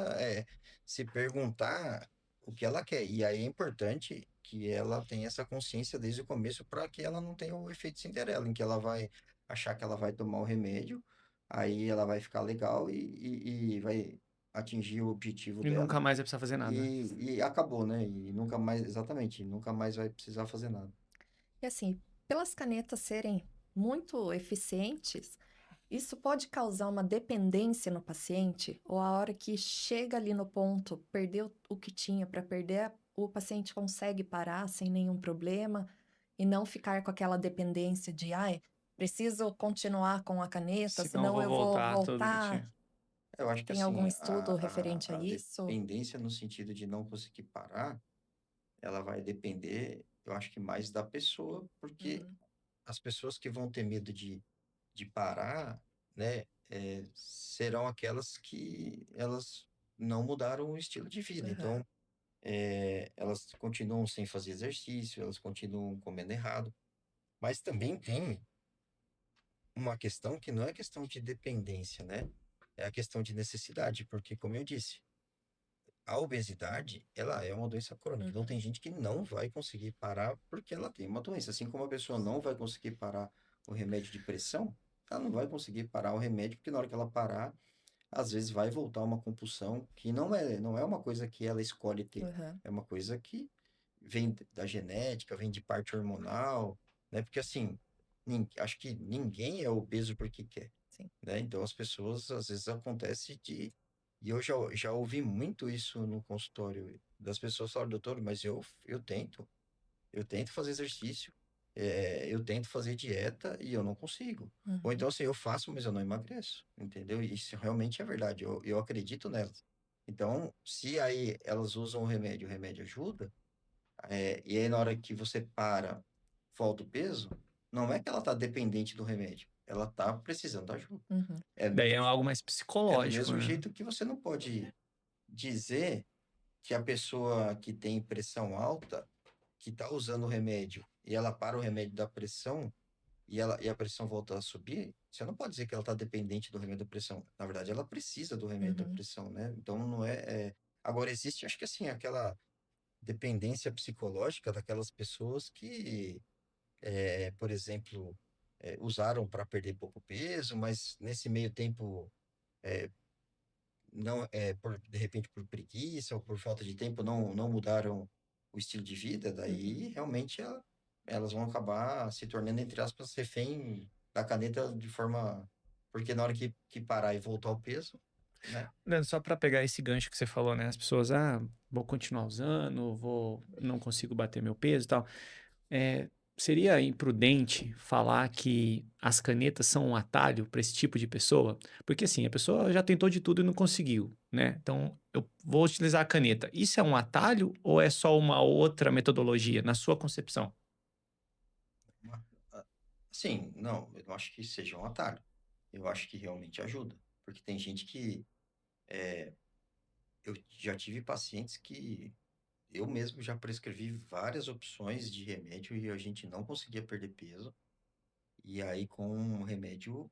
se perguntar o que ela quer. E aí é importante que ela tenha essa consciência desde o começo para que ela não tenha o efeito Cinderela, em que ela vai achar que ela vai tomar o remédio, aí ela vai ficar legal e vai atingir o objetivo E nunca dela mais vai precisar fazer nada. e acabou, né? E nunca mais, exatamente, nunca mais vai precisar fazer nada. E assim, pelas canetas serem muito eficientes, isso pode causar uma dependência no paciente, ou a hora que chega ali no ponto, perdeu o que tinha para perder, o paciente consegue parar sem nenhum problema e não ficar com aquela dependência de, ai, preciso continuar com a caneta, Senão eu senão vou eu vou voltar todo voltar. dia. Eu acho que Tem assim, algum estudo referente a a isso? dependência no sentido de não conseguir parar, ela vai depender, eu acho que mais da pessoa, porque Uhum, as pessoas que vão ter medo de parar, né, serão aquelas que elas não mudaram o estilo de vida. aham, Então, elas continuam sem fazer exercício, elas continuam comendo errado. Mas também tem uma questão que não é questão de dependência, né? É a questão de necessidade, porque, como eu disse, a obesidade, ela é uma doença crônica. Então, uhum, tem gente que não vai conseguir parar porque ela tem uma doença. Assim como a pessoa não vai conseguir parar o remédio de pressão, ela não vai conseguir parar o remédio, porque na hora que ela parar, às vezes vai voltar uma compulsão que não é uma coisa que ela escolhe ter. aham, É uma coisa que vem da genética, vem de parte hormonal, né? Porque assim, acho que ninguém é obeso porque quer, sim. né? Então as pessoas, às vezes acontece de... E eu já ouvi muito isso no consultório, das pessoas falarem, doutor, mas eu tento fazer exercício, eu tento fazer dieta e eu não consigo. Ou Uhum, então, assim, eu faço, mas eu não emagreço, entendeu? E isso realmente é verdade, eu acredito nelas. Então, se aí elas usam o remédio ajuda, e aí na hora que você para, volta o peso, não é que ela está dependente do remédio, ela está precisando de ajuda. uhum, É, Daí é algo mais é do psicológico, mesmo né? jeito que você não pode dizer que a pessoa que tem pressão alta, que está usando o remédio, e ela para o remédio da pressão, e a pressão volta a subir, você não pode dizer que ela está dependente do remédio da pressão. Na verdade, ela precisa do remédio da uhum, pressão, né? Então, não Agora, existe, acho que assim, aquela dependência psicológica daquelas pessoas que, por exemplo, usaram para perder pouco peso, mas nesse meio tempo, não, de repente por preguiça ou por falta de tempo, não mudaram o estilo de vida, daí uhum. realmente elas vão acabar se tornando, entre aspas, refém da caneta de forma. Porque na hora que parar e voltar ao peso, né? Leandro, só para pegar esse gancho que você falou, né? As pessoas, vou continuar usando, não consigo bater meu peso e tal. É, seria imprudente falar que as canetas são um atalho para esse tipo de pessoa? Porque assim, a pessoa já tentou de tudo e não conseguiu, né? Então, eu vou utilizar a caneta. Isso é um atalho ou é só uma outra metodologia, na sua concepção? uma- Sim, não, eu não acho que seja um atalho. Eu acho que realmente ajuda. Porque tem gente que. Eu já tive pacientes que eu mesmo já prescrevi várias opções de remédio e a gente não conseguia perder peso. E aí, com o remédio,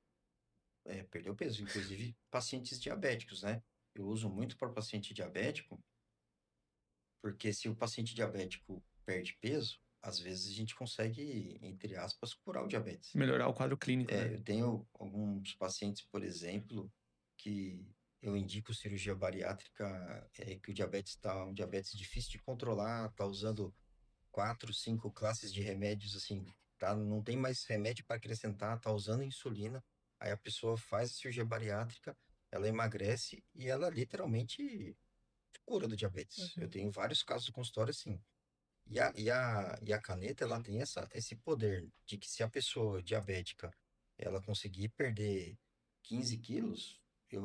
perdeu peso. Inclusive, pacientes diabéticos, né? Eu uso muito para paciente diabético, porque se o paciente diabético perde peso, às vezes a gente consegue, entre aspas, curar o diabetes. Melhorar o quadro clínico, né? Eu tenho alguns pacientes, por exemplo, que eu indico cirurgia bariátrica, que o diabetes está um diabetes difícil de controlar, está usando 4, 5 classes de remédios, assim, tá? Não tem mais remédio para acrescentar, tá usando insulina. Aí a pessoa faz a cirurgia bariátrica, ela emagrece e ela literalmente cura do diabetes. Eu Uhum, tenho vários casos do consultório assim. E a caneta, ela tem esse poder de que se a pessoa diabética, ela conseguir perder 15 quilos,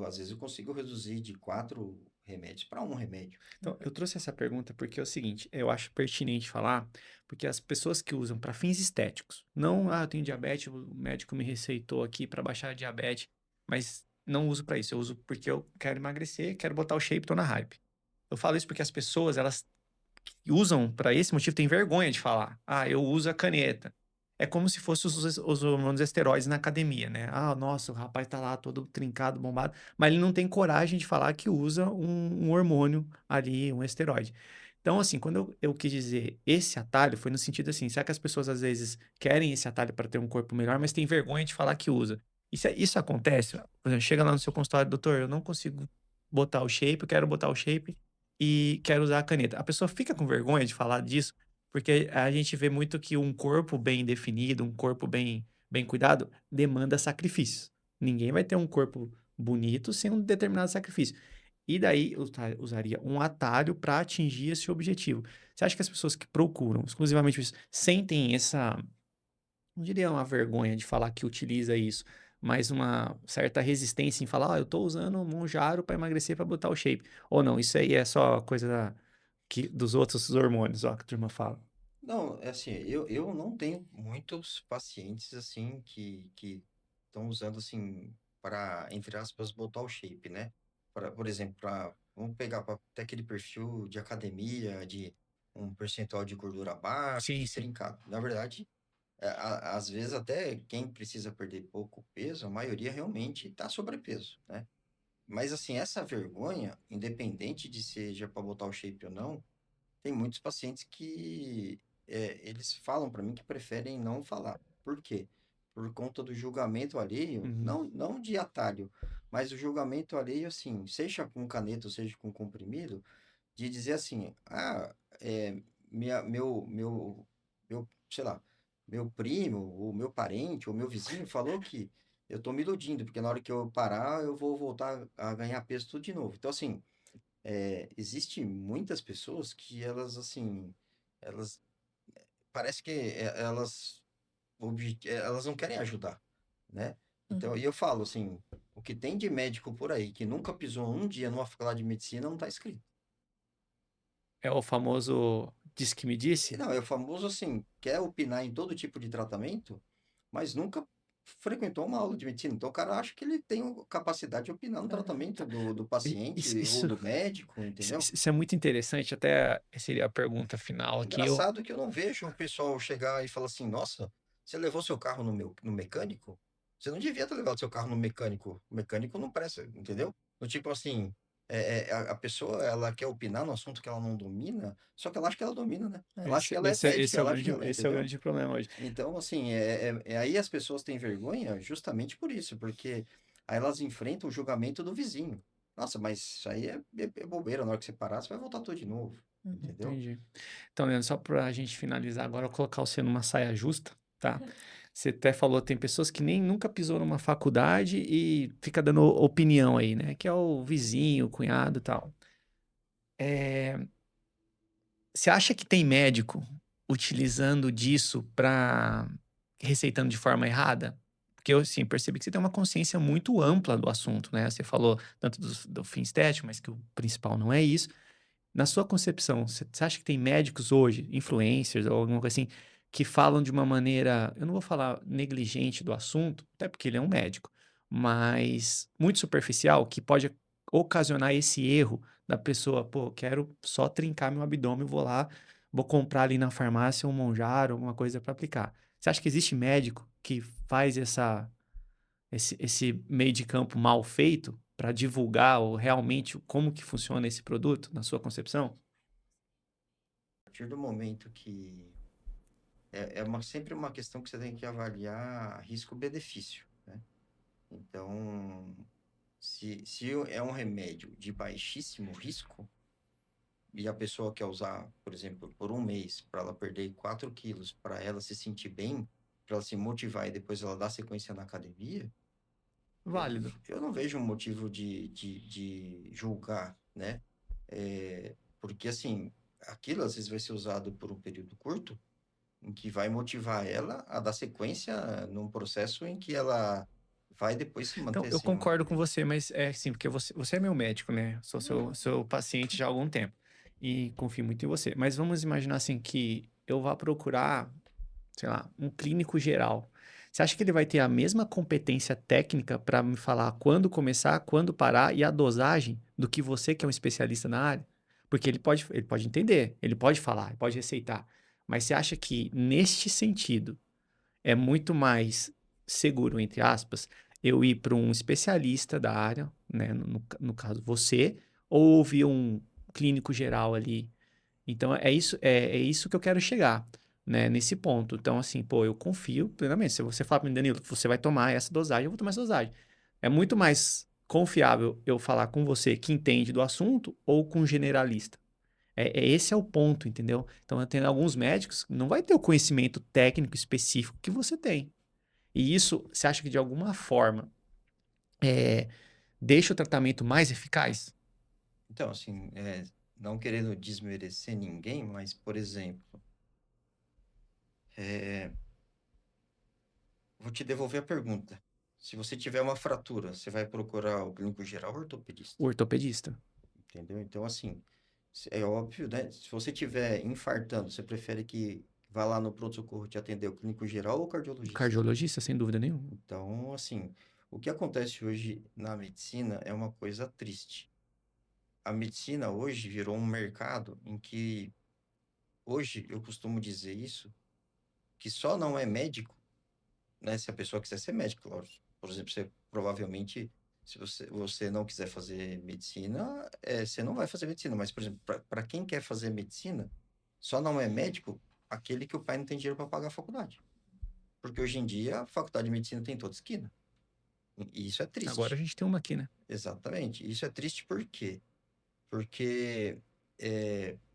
às vezes eu consigo reduzir de 4 remédios para um remédio. Então, eu trouxe essa pergunta porque é o seguinte, eu acho pertinente falar, porque as pessoas que usam para fins estéticos, não, eu tenho diabetes, o médico me receitou aqui para baixar a diabetes, mas não uso para isso, eu uso porque eu quero emagrecer, quero botar o shape, tô na hype. Eu falo isso porque as pessoas, elas que usam para esse motivo têm vergonha de falar, eu uso a caneta. É como se fossem os hormônios esteroides na academia, né? Nossa, o rapaz tá lá todo trincado, bombado, mas ele não tem coragem de falar que usa um hormônio ali, um esteroide. Então, assim, quando eu quis dizer esse atalho, foi no sentido assim, será que as pessoas às vezes querem esse atalho para ter um corpo melhor, mas têm vergonha de falar que usa? Isso acontece? Por exemplo, chega lá no seu consultório, doutor, eu não consigo botar o shape, eu quero botar o shape e quero usar a caneta. A pessoa fica com vergonha de falar disso, porque a gente vê muito que um corpo bem definido, um corpo bem cuidado, demanda sacrifícios. Ninguém vai ter um corpo bonito sem um determinado sacrifício. E daí eu usaria um atalho para atingir esse objetivo. Você acha que as pessoas que procuram exclusivamente isso sentem essa, não diria uma vergonha de falar que utiliza isso, mas uma certa resistência em falar, eu tô usando o Monjaro para emagrecer, para botar o shape. Ou não, isso aí é só coisa dos outros hormônios, ó, que a turma fala. Não, é assim, eu não tenho muitos pacientes assim que estão usando assim para, entre aspas, botar o shape, né? Por exemplo, vamos pegar até aquele perfil de academia, de um percentual de gordura baixo, Sim, de sim. trincado. Na verdade, às vezes até quem precisa perder pouco peso, a maioria realmente está sobrepeso, né? Mas assim, essa vergonha, independente de seja para botar o shape ou não, tem muitos pacientes que eles falam para mim que preferem não falar. Por quê? Por conta do julgamento alheio, Uhum. não de atalho, mas o julgamento alheio, assim, seja com caneta ou seja com comprimido, de dizer assim, sei lá, meu primo, ou meu parente, ou meu vizinho falou que eu tô me iludindo, porque na hora que eu parar, eu vou voltar a ganhar peso tudo de novo. Então, assim, existe muitas pessoas que elas, assim, elas, parece que elas não querem ajudar, né? Então, Uhum. e eu falo, assim, o que tem de médico por aí que nunca pisou um dia numa faculdade de medicina não tá escrito. É o famoso disse que me disse? Não, é o famoso assim, quer opinar em todo tipo de tratamento, mas nunca frequentou uma aula de medicina. Então, o cara acha que ele tem capacidade de opinar no Aham. tratamento do Isso, paciente ou isso, do médico, entendeu? isso é muito interessante, até seria a pergunta final É aqui. Eu, engraçado que eu não vejo o pessoal chegar e falar assim, nossa, você levou seu carro no mecânico? Você não devia ter levado seu carro no mecânico. O mecânico não presta, entendeu? No tipo assim, a pessoa, ela quer opinar no assunto que ela não domina, só que ela acha que ela domina, né? Ela acha que ela é médica, ela acha que ela é, esse é o entendeu? grande problema hoje. Então, assim, aí as pessoas têm vergonha justamente por isso, porque aí elas enfrentam o julgamento do vizinho. Nossa, mas isso aí é bobeira, na hora que você parar, você vai voltar tudo de novo, Uhum. entendeu? Entendi. Então, Leandro, só para a gente finalizar agora, eu vou colocar você numa saia justa, tá? Você até falou, tem pessoas que nem nunca pisou numa faculdade e fica dando opinião aí, né? Que é o vizinho, o cunhado e tal. É, você acha que tem médico utilizando disso para receitando de forma errada? Porque eu, assim, percebi que você tem uma consciência muito ampla do assunto, né? Você falou tanto do fim estético, mas que o principal não é isso. Na sua concepção, você acha que tem médicos hoje, influencers ou alguma coisa assim, que falam de uma maneira, eu não vou falar negligente do assunto, até porque ele é um médico, mas muito superficial, que pode ocasionar esse erro da pessoa, pô, quero só trincar meu abdômen, vou lá, vou comprar ali na farmácia um Monjaro, alguma coisa para aplicar. Você acha que existe médico que faz esse meio de campo mal feito para divulgar realmente como que funciona esse produto, na sua concepção? A partir do momento que sempre uma questão que você tem que avaliar risco-benefício, né? Então, se é um remédio de baixíssimo risco e a pessoa quer usar, por exemplo, por um mês para ela perder 4 quilos, para ela se sentir bem, para ela se motivar e depois ela dar sequência na academia, Válido. eu não vejo um motivo de julgar, né? Porque assim, aquilo às vezes vai ser usado por um período curto, em que vai motivar ela a dar sequência num processo em que ela vai depois se Então, manter eu sem concordo com uma. você, mas é assim, porque você é meu médico, né? Sou seu paciente já há algum tempo e confio muito em você. Mas vamos imaginar assim que eu vá procurar, sei lá, um clínico geral. Você acha que ele vai ter a mesma competência técnica para me falar quando começar, quando parar e a dosagem do que você, que é um especialista na área? Porque ele pode entender, ele pode falar, ele pode receitar. Mas você acha que, neste sentido, é muito mais seguro, entre aspas, eu ir para um especialista da área, né? No caso, você, ou ouvir um clínico geral ali? Então, é isso que eu quero chegar, né? Nesse ponto. Então, assim, pô, eu confio plenamente. Se você falar para mim, Danilo, você vai tomar essa dosagem, eu vou tomar essa dosagem. É muito mais confiável eu falar com você que entende do assunto ou com um generalista? Esse é o ponto, entendeu? Então, eu tenho alguns médicos que não vai ter o conhecimento técnico específico que você tem. E isso, você acha que de alguma forma é, deixa o tratamento mais eficaz? Então, assim, não querendo desmerecer ninguém, mas, por exemplo, é, vou te devolver a pergunta. Se você tiver uma fratura, você vai procurar o clínico geral ou o ortopedista? O ortopedista. Entendeu? Então, assim, é óbvio, né? Se você tiver infartando, você prefere que vá lá no pronto-socorro te atender o clínico geral ou o O cardiologista? cardiologista, sem dúvida nenhuma. Então, assim, o que acontece hoje na medicina é uma coisa triste. A medicina hoje virou um mercado em que, hoje, eu costumo dizer isso, que só não é médico, né? Se a pessoa quiser ser médico, lógico. Por exemplo, você provavelmente, se você não quiser fazer medicina, você não vai fazer medicina. Mas, por exemplo, para quem quer fazer medicina, só não é médico aquele que o pai não tem dinheiro para pagar a faculdade. Porque hoje em dia a faculdade de medicina tem em toda esquina. E isso é Agora a triste. gente tem uma aqui, né? Exatamente. Isso é triste por quê? Porque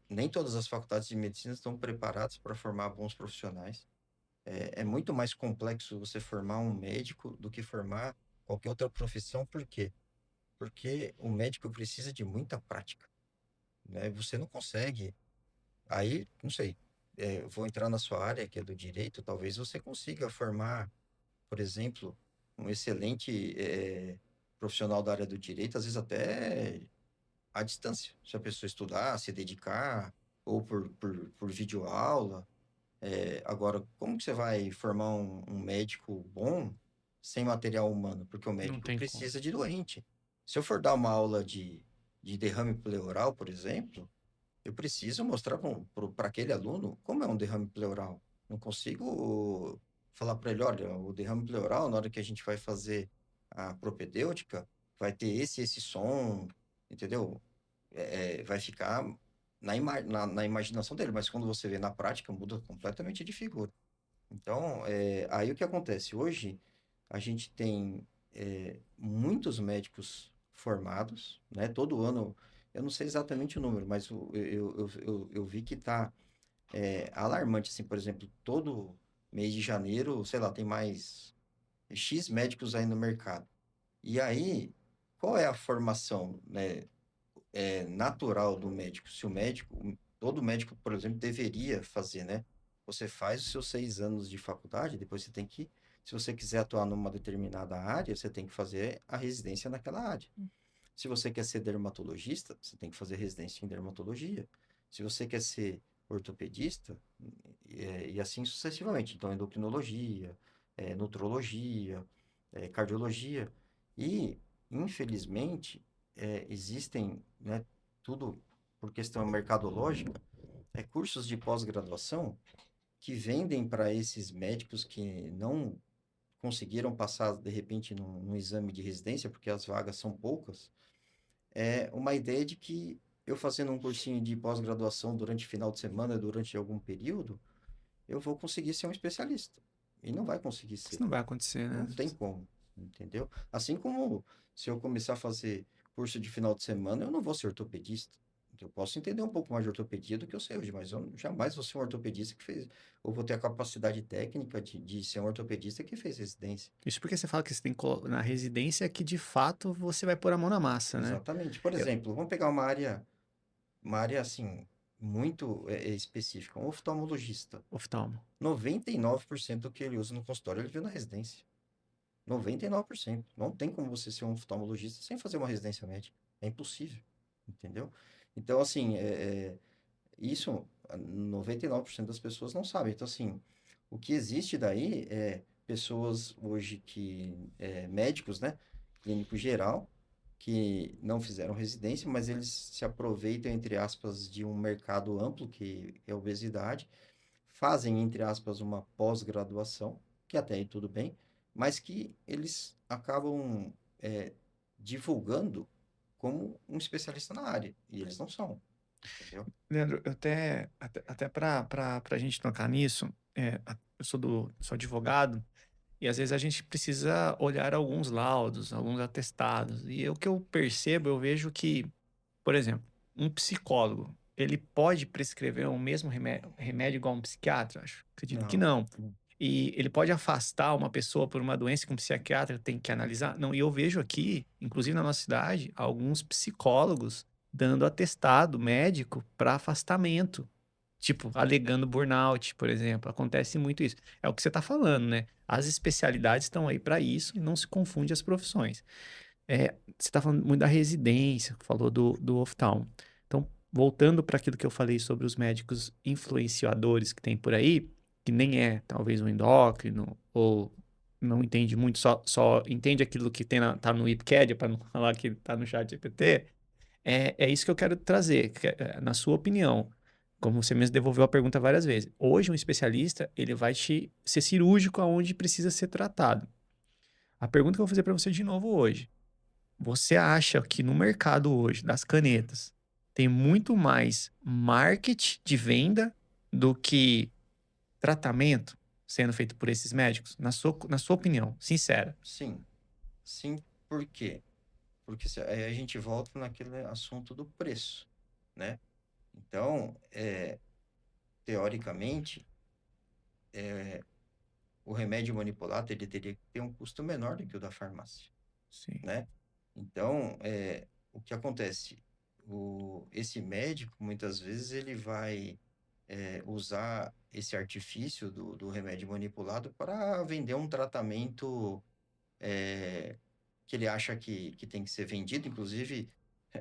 nem todas as faculdades de medicina estão preparadas para formar bons profissionais. É muito mais complexo você formar um médico do que formar qualquer outra profissão. Por quê? Porque o médico precisa de muita prática, né? Você não consegue. Aí, não sei, eu vou entrar na sua área, que é do direito, talvez você consiga formar, por exemplo, um excelente profissional da área do direito, às vezes até à distância. Se a pessoa estudar, se dedicar, ou por videoaula. Agora, como que você vai formar um médico bom sem material humano? Porque o Não médico tem como. precisa de doente. Se eu for dar uma aula de derrame pleural, por exemplo, eu preciso mostrar para aquele aluno como é um derrame pleural. Não consigo falar para ele, olha, o derrame pleural, na hora que a gente vai fazer a propedêutica, vai ter esse som, entendeu? Vai ficar na imaginação dele, mas quando você vê na prática, muda completamente de figura. Então, aí o que acontece? Hoje, a gente tem muitos médicos formados, né? Todo ano, eu não sei exatamente o número, mas eu vi que está alarmante, assim, por exemplo, todo mês de janeiro, sei lá, tem mais X médicos aí no mercado. E aí, qual é a formação, né? Natural do médico. Se o médico, todo médico, por exemplo, deveria fazer, né? Você faz os seus 6 anos de faculdade, depois você tem que, se você quiser atuar numa determinada área, você tem que fazer a residência naquela área. Se você quer ser dermatologista, você tem que fazer residência em dermatologia. Se você quer ser ortopedista, e assim sucessivamente. Então, endocrinologia, nutrologia, cardiologia. E, infelizmente, existem, né, tudo por questão mercadológica, cursos de pós-graduação que vendem para esses médicos que não conseguiram passar, de repente, num exame de residência, porque as vagas são poucas, uma ideia de que eu fazendo um cursinho de pós-graduação durante final de semana, durante algum período, eu vou conseguir ser um especialista. E não vai conseguir Isso ser. não vai acontecer, Não né? tem como, entendeu? Assim como se eu começar a fazer curso de final de semana, eu não vou ser ortopedista. Eu posso entender um pouco mais de ortopedia do que eu sei hoje, mas eu jamais vou ser um ortopedista que fez, ou vou ter a capacidade técnica de ser um ortopedista que fez residência. Isso porque você fala que você tem que na residência que de fato você vai pôr a mão na massa, né? Exatamente. Por Eu, exemplo, vamos pegar uma área assim, muito específica, um oftalmologista. oftalmo. 99% do que ele usa no consultório ele viu na residência. 99%. Não tem como você ser um oftalmologista sem fazer uma residência médica. É impossível, entendeu? Então, assim, isso 99% das pessoas não sabem. Então, assim, o que existe daí é pessoas hoje médicos, né? Clínico geral, que não fizeram residência, mas eles se aproveitam, entre aspas, de um mercado amplo, que é a obesidade, fazem, entre aspas, uma pós-graduação, que até aí tudo bem, mas que eles acabam divulgando como um especialista na área, e eles não são, entendeu? Leandro, eu até para a gente tocar nisso, eu sou advogado E às vezes a gente precisa olhar alguns laudos, alguns atestados. E o que eu percebo, eu vejo que, por exemplo, um psicólogo, ele pode prescrever o mesmo remédio igual um psiquiatra? Acho, acredito que Não. não. E ele pode afastar uma pessoa por uma doença que um psiquiatra tem que analisar? Não, e eu vejo aqui, inclusive na nossa cidade, alguns psicólogos dando atestado médico para afastamento. Tipo, alegando burnout, por exemplo. Acontece muito isso. É o que você está falando, né? As especialidades estão aí para isso e não se confunde as profissões. Você está falando muito da residência, falou do oftalmo. Então, voltando para aquilo que eu falei sobre os médicos influenciadores que tem por aí, que nem é talvez um endócrino, ou não entende muito, só entende aquilo que tá no Wikipedia, para não falar que tá no chat GPT, é isso que eu quero trazer, na sua opinião, como você mesmo devolveu a pergunta várias vezes. Hoje, um especialista, ele vai te ser cirúrgico aonde precisa ser tratado. A pergunta que eu vou fazer para você de novo hoje. Você acha que no mercado hoje das canetas tem muito mais marketing de venda do que tratamento sendo feito por esses médicos? Na sua opinião, sincera. Sim. Sim, por quê? Porque aí a gente volta naquele assunto do preço, né? Então, teoricamente, o remédio manipulado ele teria que ter um custo menor do que o da farmácia, Sim, né? Então, o que acontece? Esse médico, muitas vezes, ele vai usar esse artifício do remédio manipulado para vender um tratamento que ele acha que tem que ser vendido. Inclusive,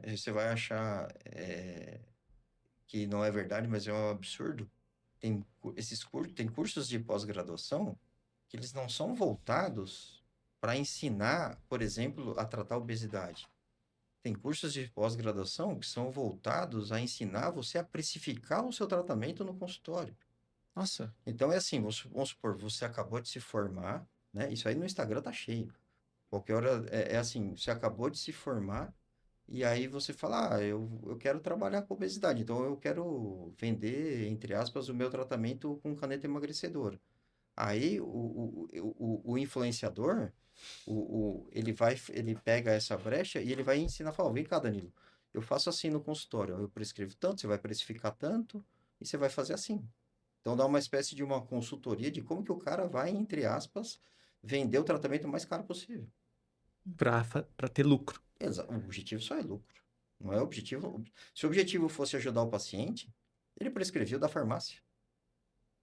você vai achar que não é verdade, mas é um absurdo. Tem cursos de pós-graduação que eles não são voltados para ensinar, por exemplo, a tratar a obesidade. Tem cursos de pós-graduação que são voltados a ensinar você a precificar o seu tratamento no consultório. nossa, Então é assim, vamos supor, você acabou de se formar, né? Isso aí no Instagram tá cheio. Qualquer hora é assim, você acabou de se formar e aí você fala, eu quero trabalhar com obesidade, então eu quero vender, entre aspas, o meu tratamento com caneta emagrecedora. Aí o influenciador, ele pega essa brecha e ele vai ensinar, fala, vem cá, Danilo, eu faço assim no consultório, eu prescrevo tanto, você vai precificar tanto e você vai fazer assim. Então dá uma espécie de uma consultoria de como que o cara vai, entre aspas, vender o tratamento mais caro possível. para ter lucro. O objetivo só é lucro. Não é objetivo. Se o objetivo fosse ajudar o paciente, ele prescrevia o da farmácia,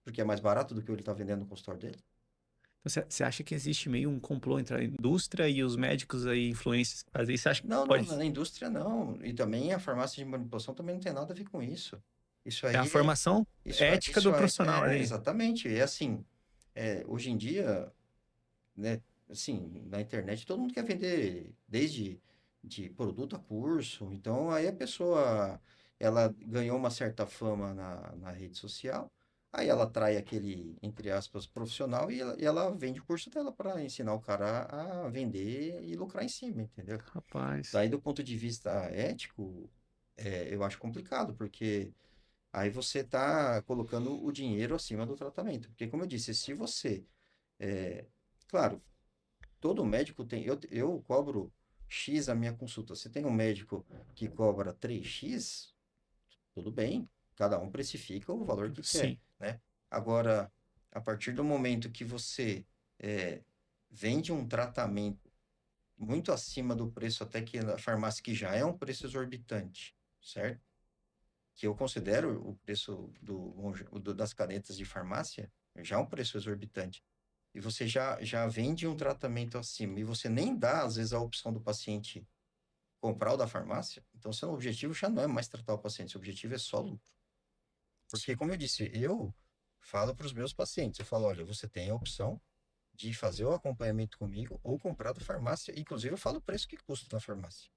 porque é mais barato do que ele está vendendo no consultório dele. Então, você acha que existe meio um complô entre a indústria e os médicos aí, influências que fazem isso? Você acha que Não, não, pode... na indústria não. E também a farmácia de manipulação também não tem nada a ver com isso. Isso É a aí é, formação ética do profissional ali. exatamente. É assim, hoje em dia, né, assim, na internet todo mundo quer vender desde de produto a curso. Então aí a pessoa, ela ganhou uma certa fama na rede social, aí ela atrai aquele, entre aspas, profissional e ela vende o curso dela para ensinar o cara a vender e lucrar em cima, entendeu? Rapaz, Daí do ponto de vista ético, eu acho complicado, porque aí você está colocando o dinheiro acima do tratamento. Porque, como eu disse, se você. é, Claro, todo médico tem. Eu cobro X a minha consulta. Se tem um médico que cobra 3x, tudo bem. Cada um precifica o valor que quer, sim. né? Agora, a partir do momento que você é, vende um tratamento muito acima do preço até que na farmácia, que já é um preço exorbitante, certo? Que eu considero o preço das canetas de farmácia já um preço exorbitante. E você já vende um tratamento acima e você nem dá, às vezes, a opção do paciente comprar o da farmácia, então seu objetivo já não é mais tratar o paciente, seu objetivo é só lucro. Porque, como eu disse, eu falo para os meus pacientes, eu falo, olha, você tem a opção de fazer o acompanhamento comigo ou comprar da farmácia, inclusive eu falo o preço que custa na farmácia.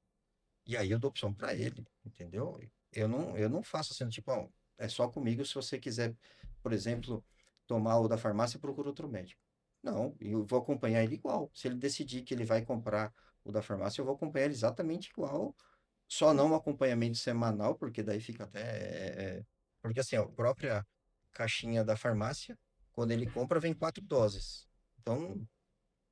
E aí eu dou opção para ele, entendeu? Eu não faço assim, tipo, ó, é só comigo se você quiser, por exemplo, tomar o da farmácia, procura outro médico. Não, eu vou acompanhar ele igual. Se ele decidir que ele vai comprar o da farmácia, eu vou acompanhar ele exatamente igual. Só não um acompanhamento semanal, porque daí fica até. Porque assim, ó, a própria caixinha da farmácia, quando ele compra, vem 4 doses. Então,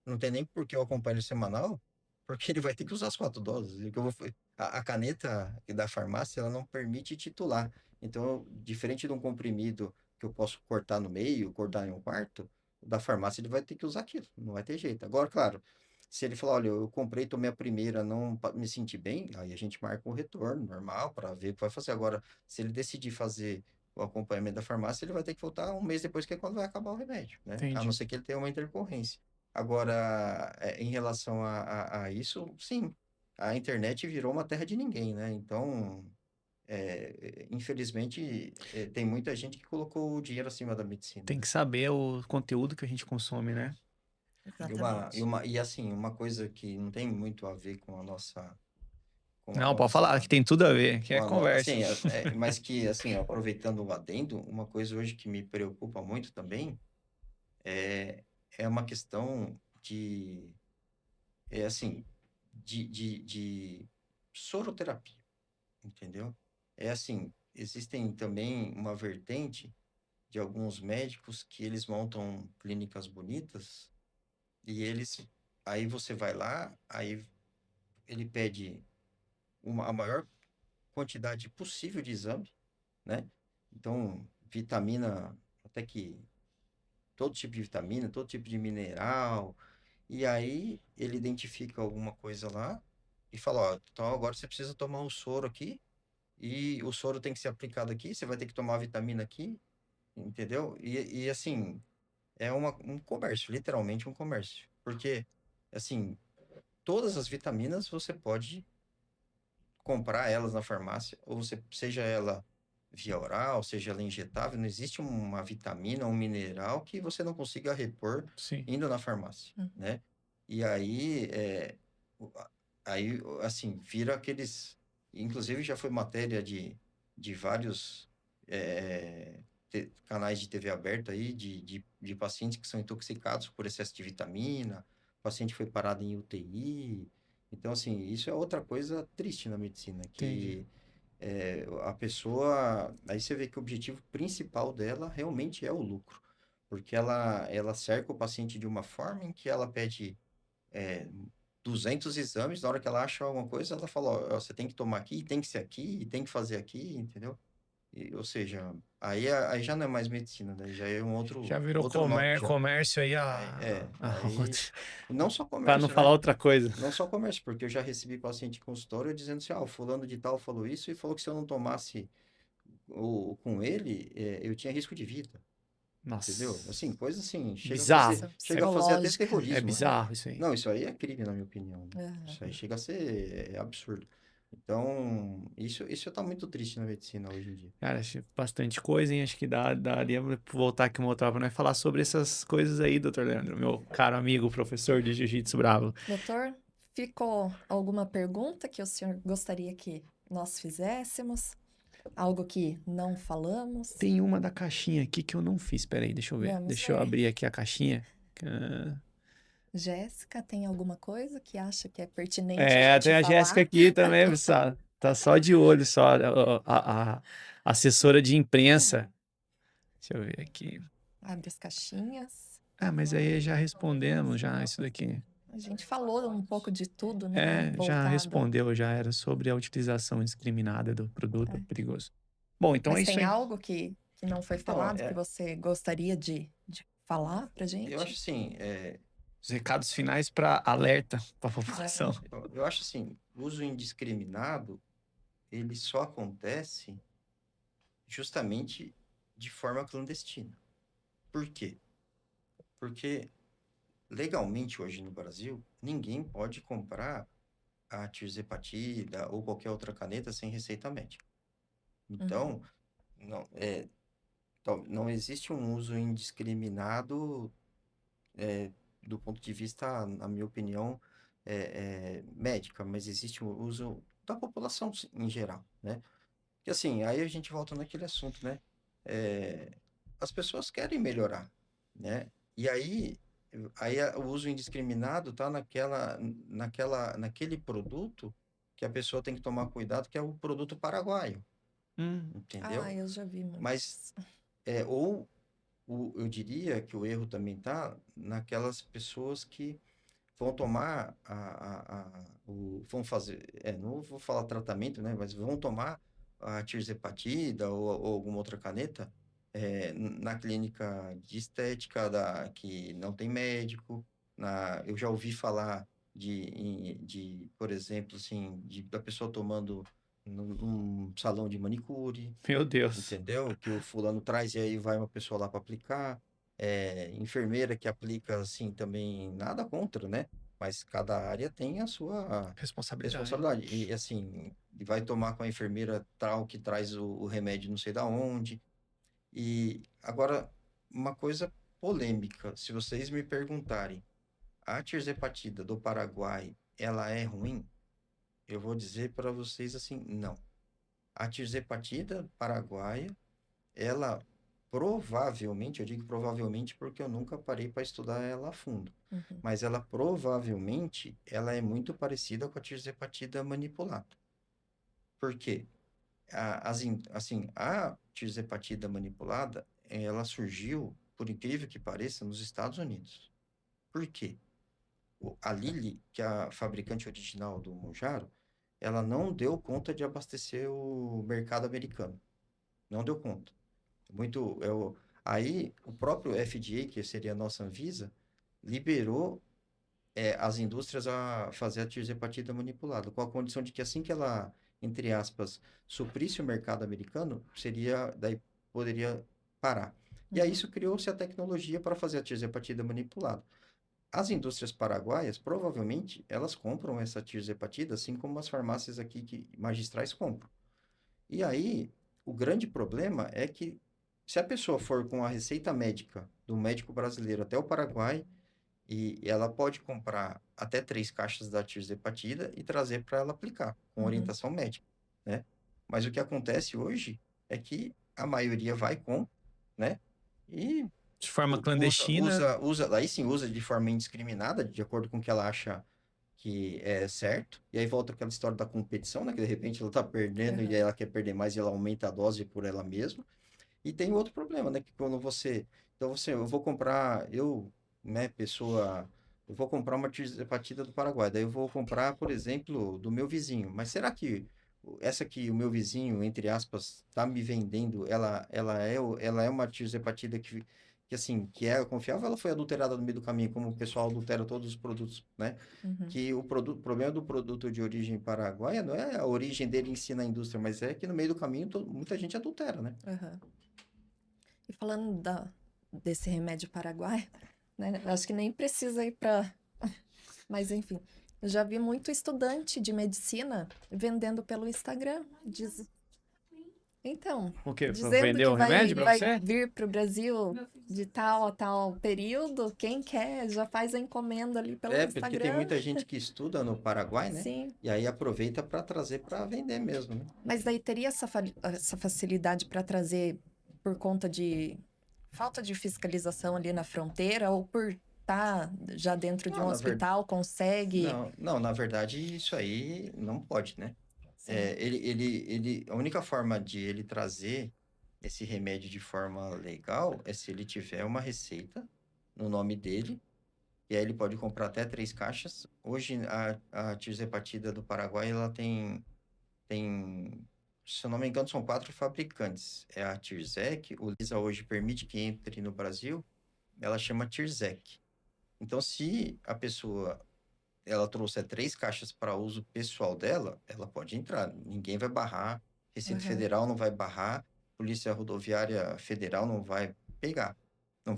não tem nem por que eu acompanhar ele semanal, porque ele vai ter que usar as 4 doses. E o que eu vou, a caneta da farmácia, ela não permite titular. Então, diferente de um comprimido que eu posso cortar no meio, cortar em um quarto, o da farmácia ele vai ter que usar aquilo, não vai ter jeito. Agora, claro, se ele falar, olha, eu comprei, tomei a primeira, não me senti bem, aí a gente marca um retorno normal para ver o que vai fazer. Agora, se ele decidir fazer o acompanhamento da farmácia, ele vai ter que voltar um mês depois, que é quando vai acabar o remédio, né? A não Entendi. ser que ele tenha uma intercorrência. Agora, em relação a isso, sim, a internet virou uma terra de ninguém, né? Então, infelizmente, tem muita gente que colocou o dinheiro acima da medicina, Tem né? que saber o conteúdo que a gente consome, né? Exatamente. E assim, uma coisa que não tem muito a ver com a nossa, com a Não, pode falar, nossa, que tem tudo a ver, que com é a conversa. assim, mas que, assim, aproveitando o adendo, uma coisa hoje que me preocupa muito também é, é uma questão assim, de soroterapia, entendeu? É assim, existem também uma vertente de alguns médicos que eles montam clínicas bonitas e aí você vai lá, aí ele pede a maior quantidade possível de exame, né? Então, vitamina, até que todo tipo de vitamina, todo tipo de mineral, e aí ele identifica alguma coisa lá e fala, ó, então agora você precisa tomar um soro aqui, e o soro tem que ser aplicado aqui, você vai ter que tomar a vitamina aqui, entendeu? E assim, é um comércio, literalmente um comércio. Porque, assim, todas as vitaminas você pode comprar elas na farmácia, ou você, seja ela via oral, seja ela injetável, não existe uma vitamina, um mineral que você não consiga repor Sim. indo na farmácia, Uhum. né? E aí, aí, assim, vira aqueles... Inclusive, já foi matéria de vários canais de TV aberta aí, de pacientes que são intoxicados por excesso de vitamina, o paciente foi parado em UTI. Então, assim, isso é outra coisa triste na medicina, Entendi. que a pessoa... Aí você vê que o objetivo principal dela realmente é o lucro, porque ela cerca o paciente de uma forma em que ela pede é, 200 exames, na hora que ela acha alguma coisa, ela fala, ó, você tem que tomar aqui, tem que ser aqui, tem que fazer aqui, entendeu? Ou seja, aí já não é mais medicina, né? Já é um Já outro, virou outro nome, já. comércio aí Aí, não só para não comércio, falar né? outra coisa. Não só comércio, porque eu já recebi paciente em consultório dizendo assim, ah, o fulano de tal falou isso e falou que se eu não tomasse com ele, eu tinha risco de vida, entendeu? Nossa, Assim, coisa assim, bizarro. Nossa, chega a fazer até psicológica. É terrorismo, né? bizarro isso aí. Não, isso aí é crime, na minha opinião, né? Isso aí Aham. chega a ser absurdo. Então, isso tá muito triste na medicina hoje em dia. Cara, acho bastante coisa, hein? Acho que daria pra voltar aqui uma outra hora pra nós falar sobre essas coisas aí, doutor Leandro, meu caro amigo, professor de Jiu-Jitsu bravo. Doutor, ficou alguma pergunta que o senhor gostaria que nós fizéssemos? Algo que não falamos? Tem uma da caixinha aqui que eu não fiz, peraí, deixa eu ver. Vamos Deixa eu ver. abrir aqui a caixinha. Ah, Jéssica, tem alguma coisa que acha que é pertinente a é, gente tem a Jéssica falar? aqui também, pessoal. Tá só de olho, só. A assessora de imprensa. Deixa eu ver aqui. Abre as caixinhas. Ah, mas aí já respondemos, já, isso daqui. A gente falou um pouco de tudo, né? É, já Voltado. respondeu, já era sobre a utilização indiscriminada do produto É. perigoso. Bom, então é Mas isso tem aí. algo que não foi Então, falado que você gostaria de falar pra eu acho gente? assim, Os recados finais para alerta para a É. população. eu acho assim, o uso indiscriminado, ele só acontece justamente de forma clandestina. Por quê? Porque legalmente hoje no Brasil, ninguém pode comprar a tirzepatida ou qualquer outra caneta sem receita médica. Uhum. Então, não, não existe um uso indiscriminado do ponto de vista, na minha opinião, médica, mas existe o uso da população em geral, né? E assim, aí a gente volta naquele assunto, né? É, as pessoas querem melhorar, né? E aí o uso indiscriminado tá naquele produto que a pessoa tem que tomar cuidado, que é o produto paraguaio, Ah, entendeu? eu já vi Mas, muitos. ou eu diria que o erro também tá naquelas pessoas que vão tomar vão fazer, não vou falar tratamento, né? Mas vão tomar a tirzepatida ou alguma outra caneta na clínica de estética que não tem médico. Eu já ouvi falar por exemplo, assim, da pessoa tomando num salão de manicure, Meu Deus. entendeu? Que o fulano traz e aí vai uma pessoa lá para aplicar. Enfermeira que aplica, assim, também nada contra, né? Mas cada área tem a sua responsabilidade. E, assim, vai tomar com a enfermeira tal que traz o remédio não sei da onde. E agora, uma coisa polêmica, se vocês me perguntarem, a tirzepatida do Paraguai, ela é ruim? Eu vou dizer para vocês assim, não. A tirzepatida paraguaia, ela provavelmente, eu digo provavelmente porque eu nunca parei para estudar ela a fundo, Uhum. mas ela provavelmente, ela é muito parecida com a tirzepatida manipulada. Por quê? Assim, a tirzepatida manipulada, ela surgiu, por incrível que pareça, nos Estados Unidos. Por quê? A Lilly, que é a fabricante original do Mounjaro, ela não deu conta de abastecer o mercado americano. Não deu conta. Aí, o próprio FDA, que seria a nossa Anvisa, liberou as indústrias a fazer a tirzepatida manipulada, com a condição de que assim que ela, entre aspas, suprisse o mercado americano, daí poderia parar. E aí isso criou-se a tecnologia para fazer a tirzepatida manipulada. As indústrias paraguaias, provavelmente, elas compram essa tirzepatida, assim como as farmácias aqui magistrais compram. E aí, o grande problema é que se a pessoa for com a receita médica do médico brasileiro até o Paraguai, e ela pode comprar até 3 caixas da tirzepatida e trazer para ela aplicar, com orientação médica, né? Mas o que acontece hoje é que a maioria vai com, né? E De forma clandestina. aí sim, usa de forma indiscriminada, de acordo com o que ela acha que é certo. E aí volta aquela história da competição, né? Que de repente ela tá perdendo e aí ela quer perder mais e ela aumenta a dose por ela mesma. E tem outro problema, né? Que quando eu vou comprar, né, eu vou comprar uma tirzepatida do Paraguai, daí eu vou comprar, por exemplo, do meu vizinho. Mas será que essa que o meu vizinho, entre aspas, tá me vendendo, ela é uma tirzepatida que assim, que é confiável, ela foi adulterada no meio do caminho, como o pessoal adultera todos os produtos, né? Que o problema do produto de origem paraguaia não é a origem dele em si na indústria, mas é que no meio do caminho muita gente adultera, né? E falando desse remédio paraguaio, né? Acho que nem precisa ir para. Mas enfim, eu já vi muito estudante de medicina vendendo pelo Instagram. Então, O quê? Pra dizendo vender que o remédio pra vai você? vir para o Brasil de tal a tal período, quem quer já faz a encomenda ali pelo Porque tem Instagram. muita gente que estuda no Paraguai, né? Sim, E aí aproveita para trazer para vender mesmo, né? mas daí teria essa facilidade para trazer por conta de falta de fiscalização ali na fronteira ou por estar já dentro de Não, um hospital, consegue. não, na verdade, isso aí não pode, né? Sim. A única forma de ele trazer esse remédio de forma legal é se ele tiver uma receita no nome dele, e aí ele pode comprar até 3 caixas. Hoje, a tirzepatida do Paraguai, ela tem, se eu não me engano, são 4 fabricantes. É a Tirzec, o Lisa hoje permite que entre no Brasil, ela chama Tirzec. Então, se a pessoa ela trouxer 3 caixas para uso pessoal dela, ela pode entrar. Ninguém vai barrar, Receita Federal não vai barrar, Polícia Rodoviária Federal não vai pegar. Não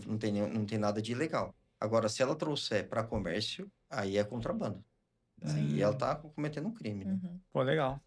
tem nada de ilegal. Agora, se ela trouxer para comércio, aí é contrabando. Aí ela tá cometendo um crime, né? Pô, legal.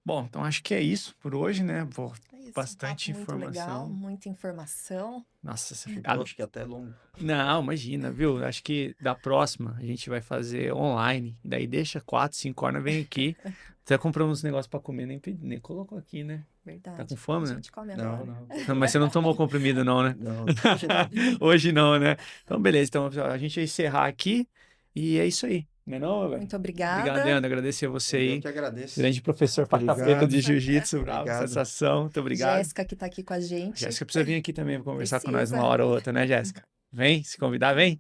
Bom, então acho que é isso por hoje, né? Pô, É isso, bastante um papo muito legal, informação. muita informação. Nossa, Eu acho que é até longo. Não, imagina, viu? Acho que da próxima a gente vai fazer online. E daí deixa 4, 5 horas, vem aqui. Até compramos uns negócios pra comer, nem colocou aqui, né? Verdade. Tá com fome, A né? gente come Não, agora. não. Mas você não tomou comprimido, não, né? Não, hoje não. Hoje não, né? Então, beleza. Então, a gente vai encerrar aqui. E é isso aí. Não é não, velho? Muito obrigada. Obrigado, Leandro. Agradecer a você Eu aí. que agradeço. Grande professor faixa preta de jiu-jitsu. Bravo, Obrigado. sensação. Muito obrigado. Jéssica, que tá aqui com a gente. Jéssica precisa vir aqui também pra conversar com nós Precisa. uma hora ou outra, né, Jéssica? Vem, se convidar, vem.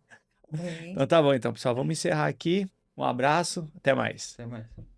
Bem. Então tá bom, então, pessoal. Vamos encerrar aqui. Um abraço. Até mais. Até mais.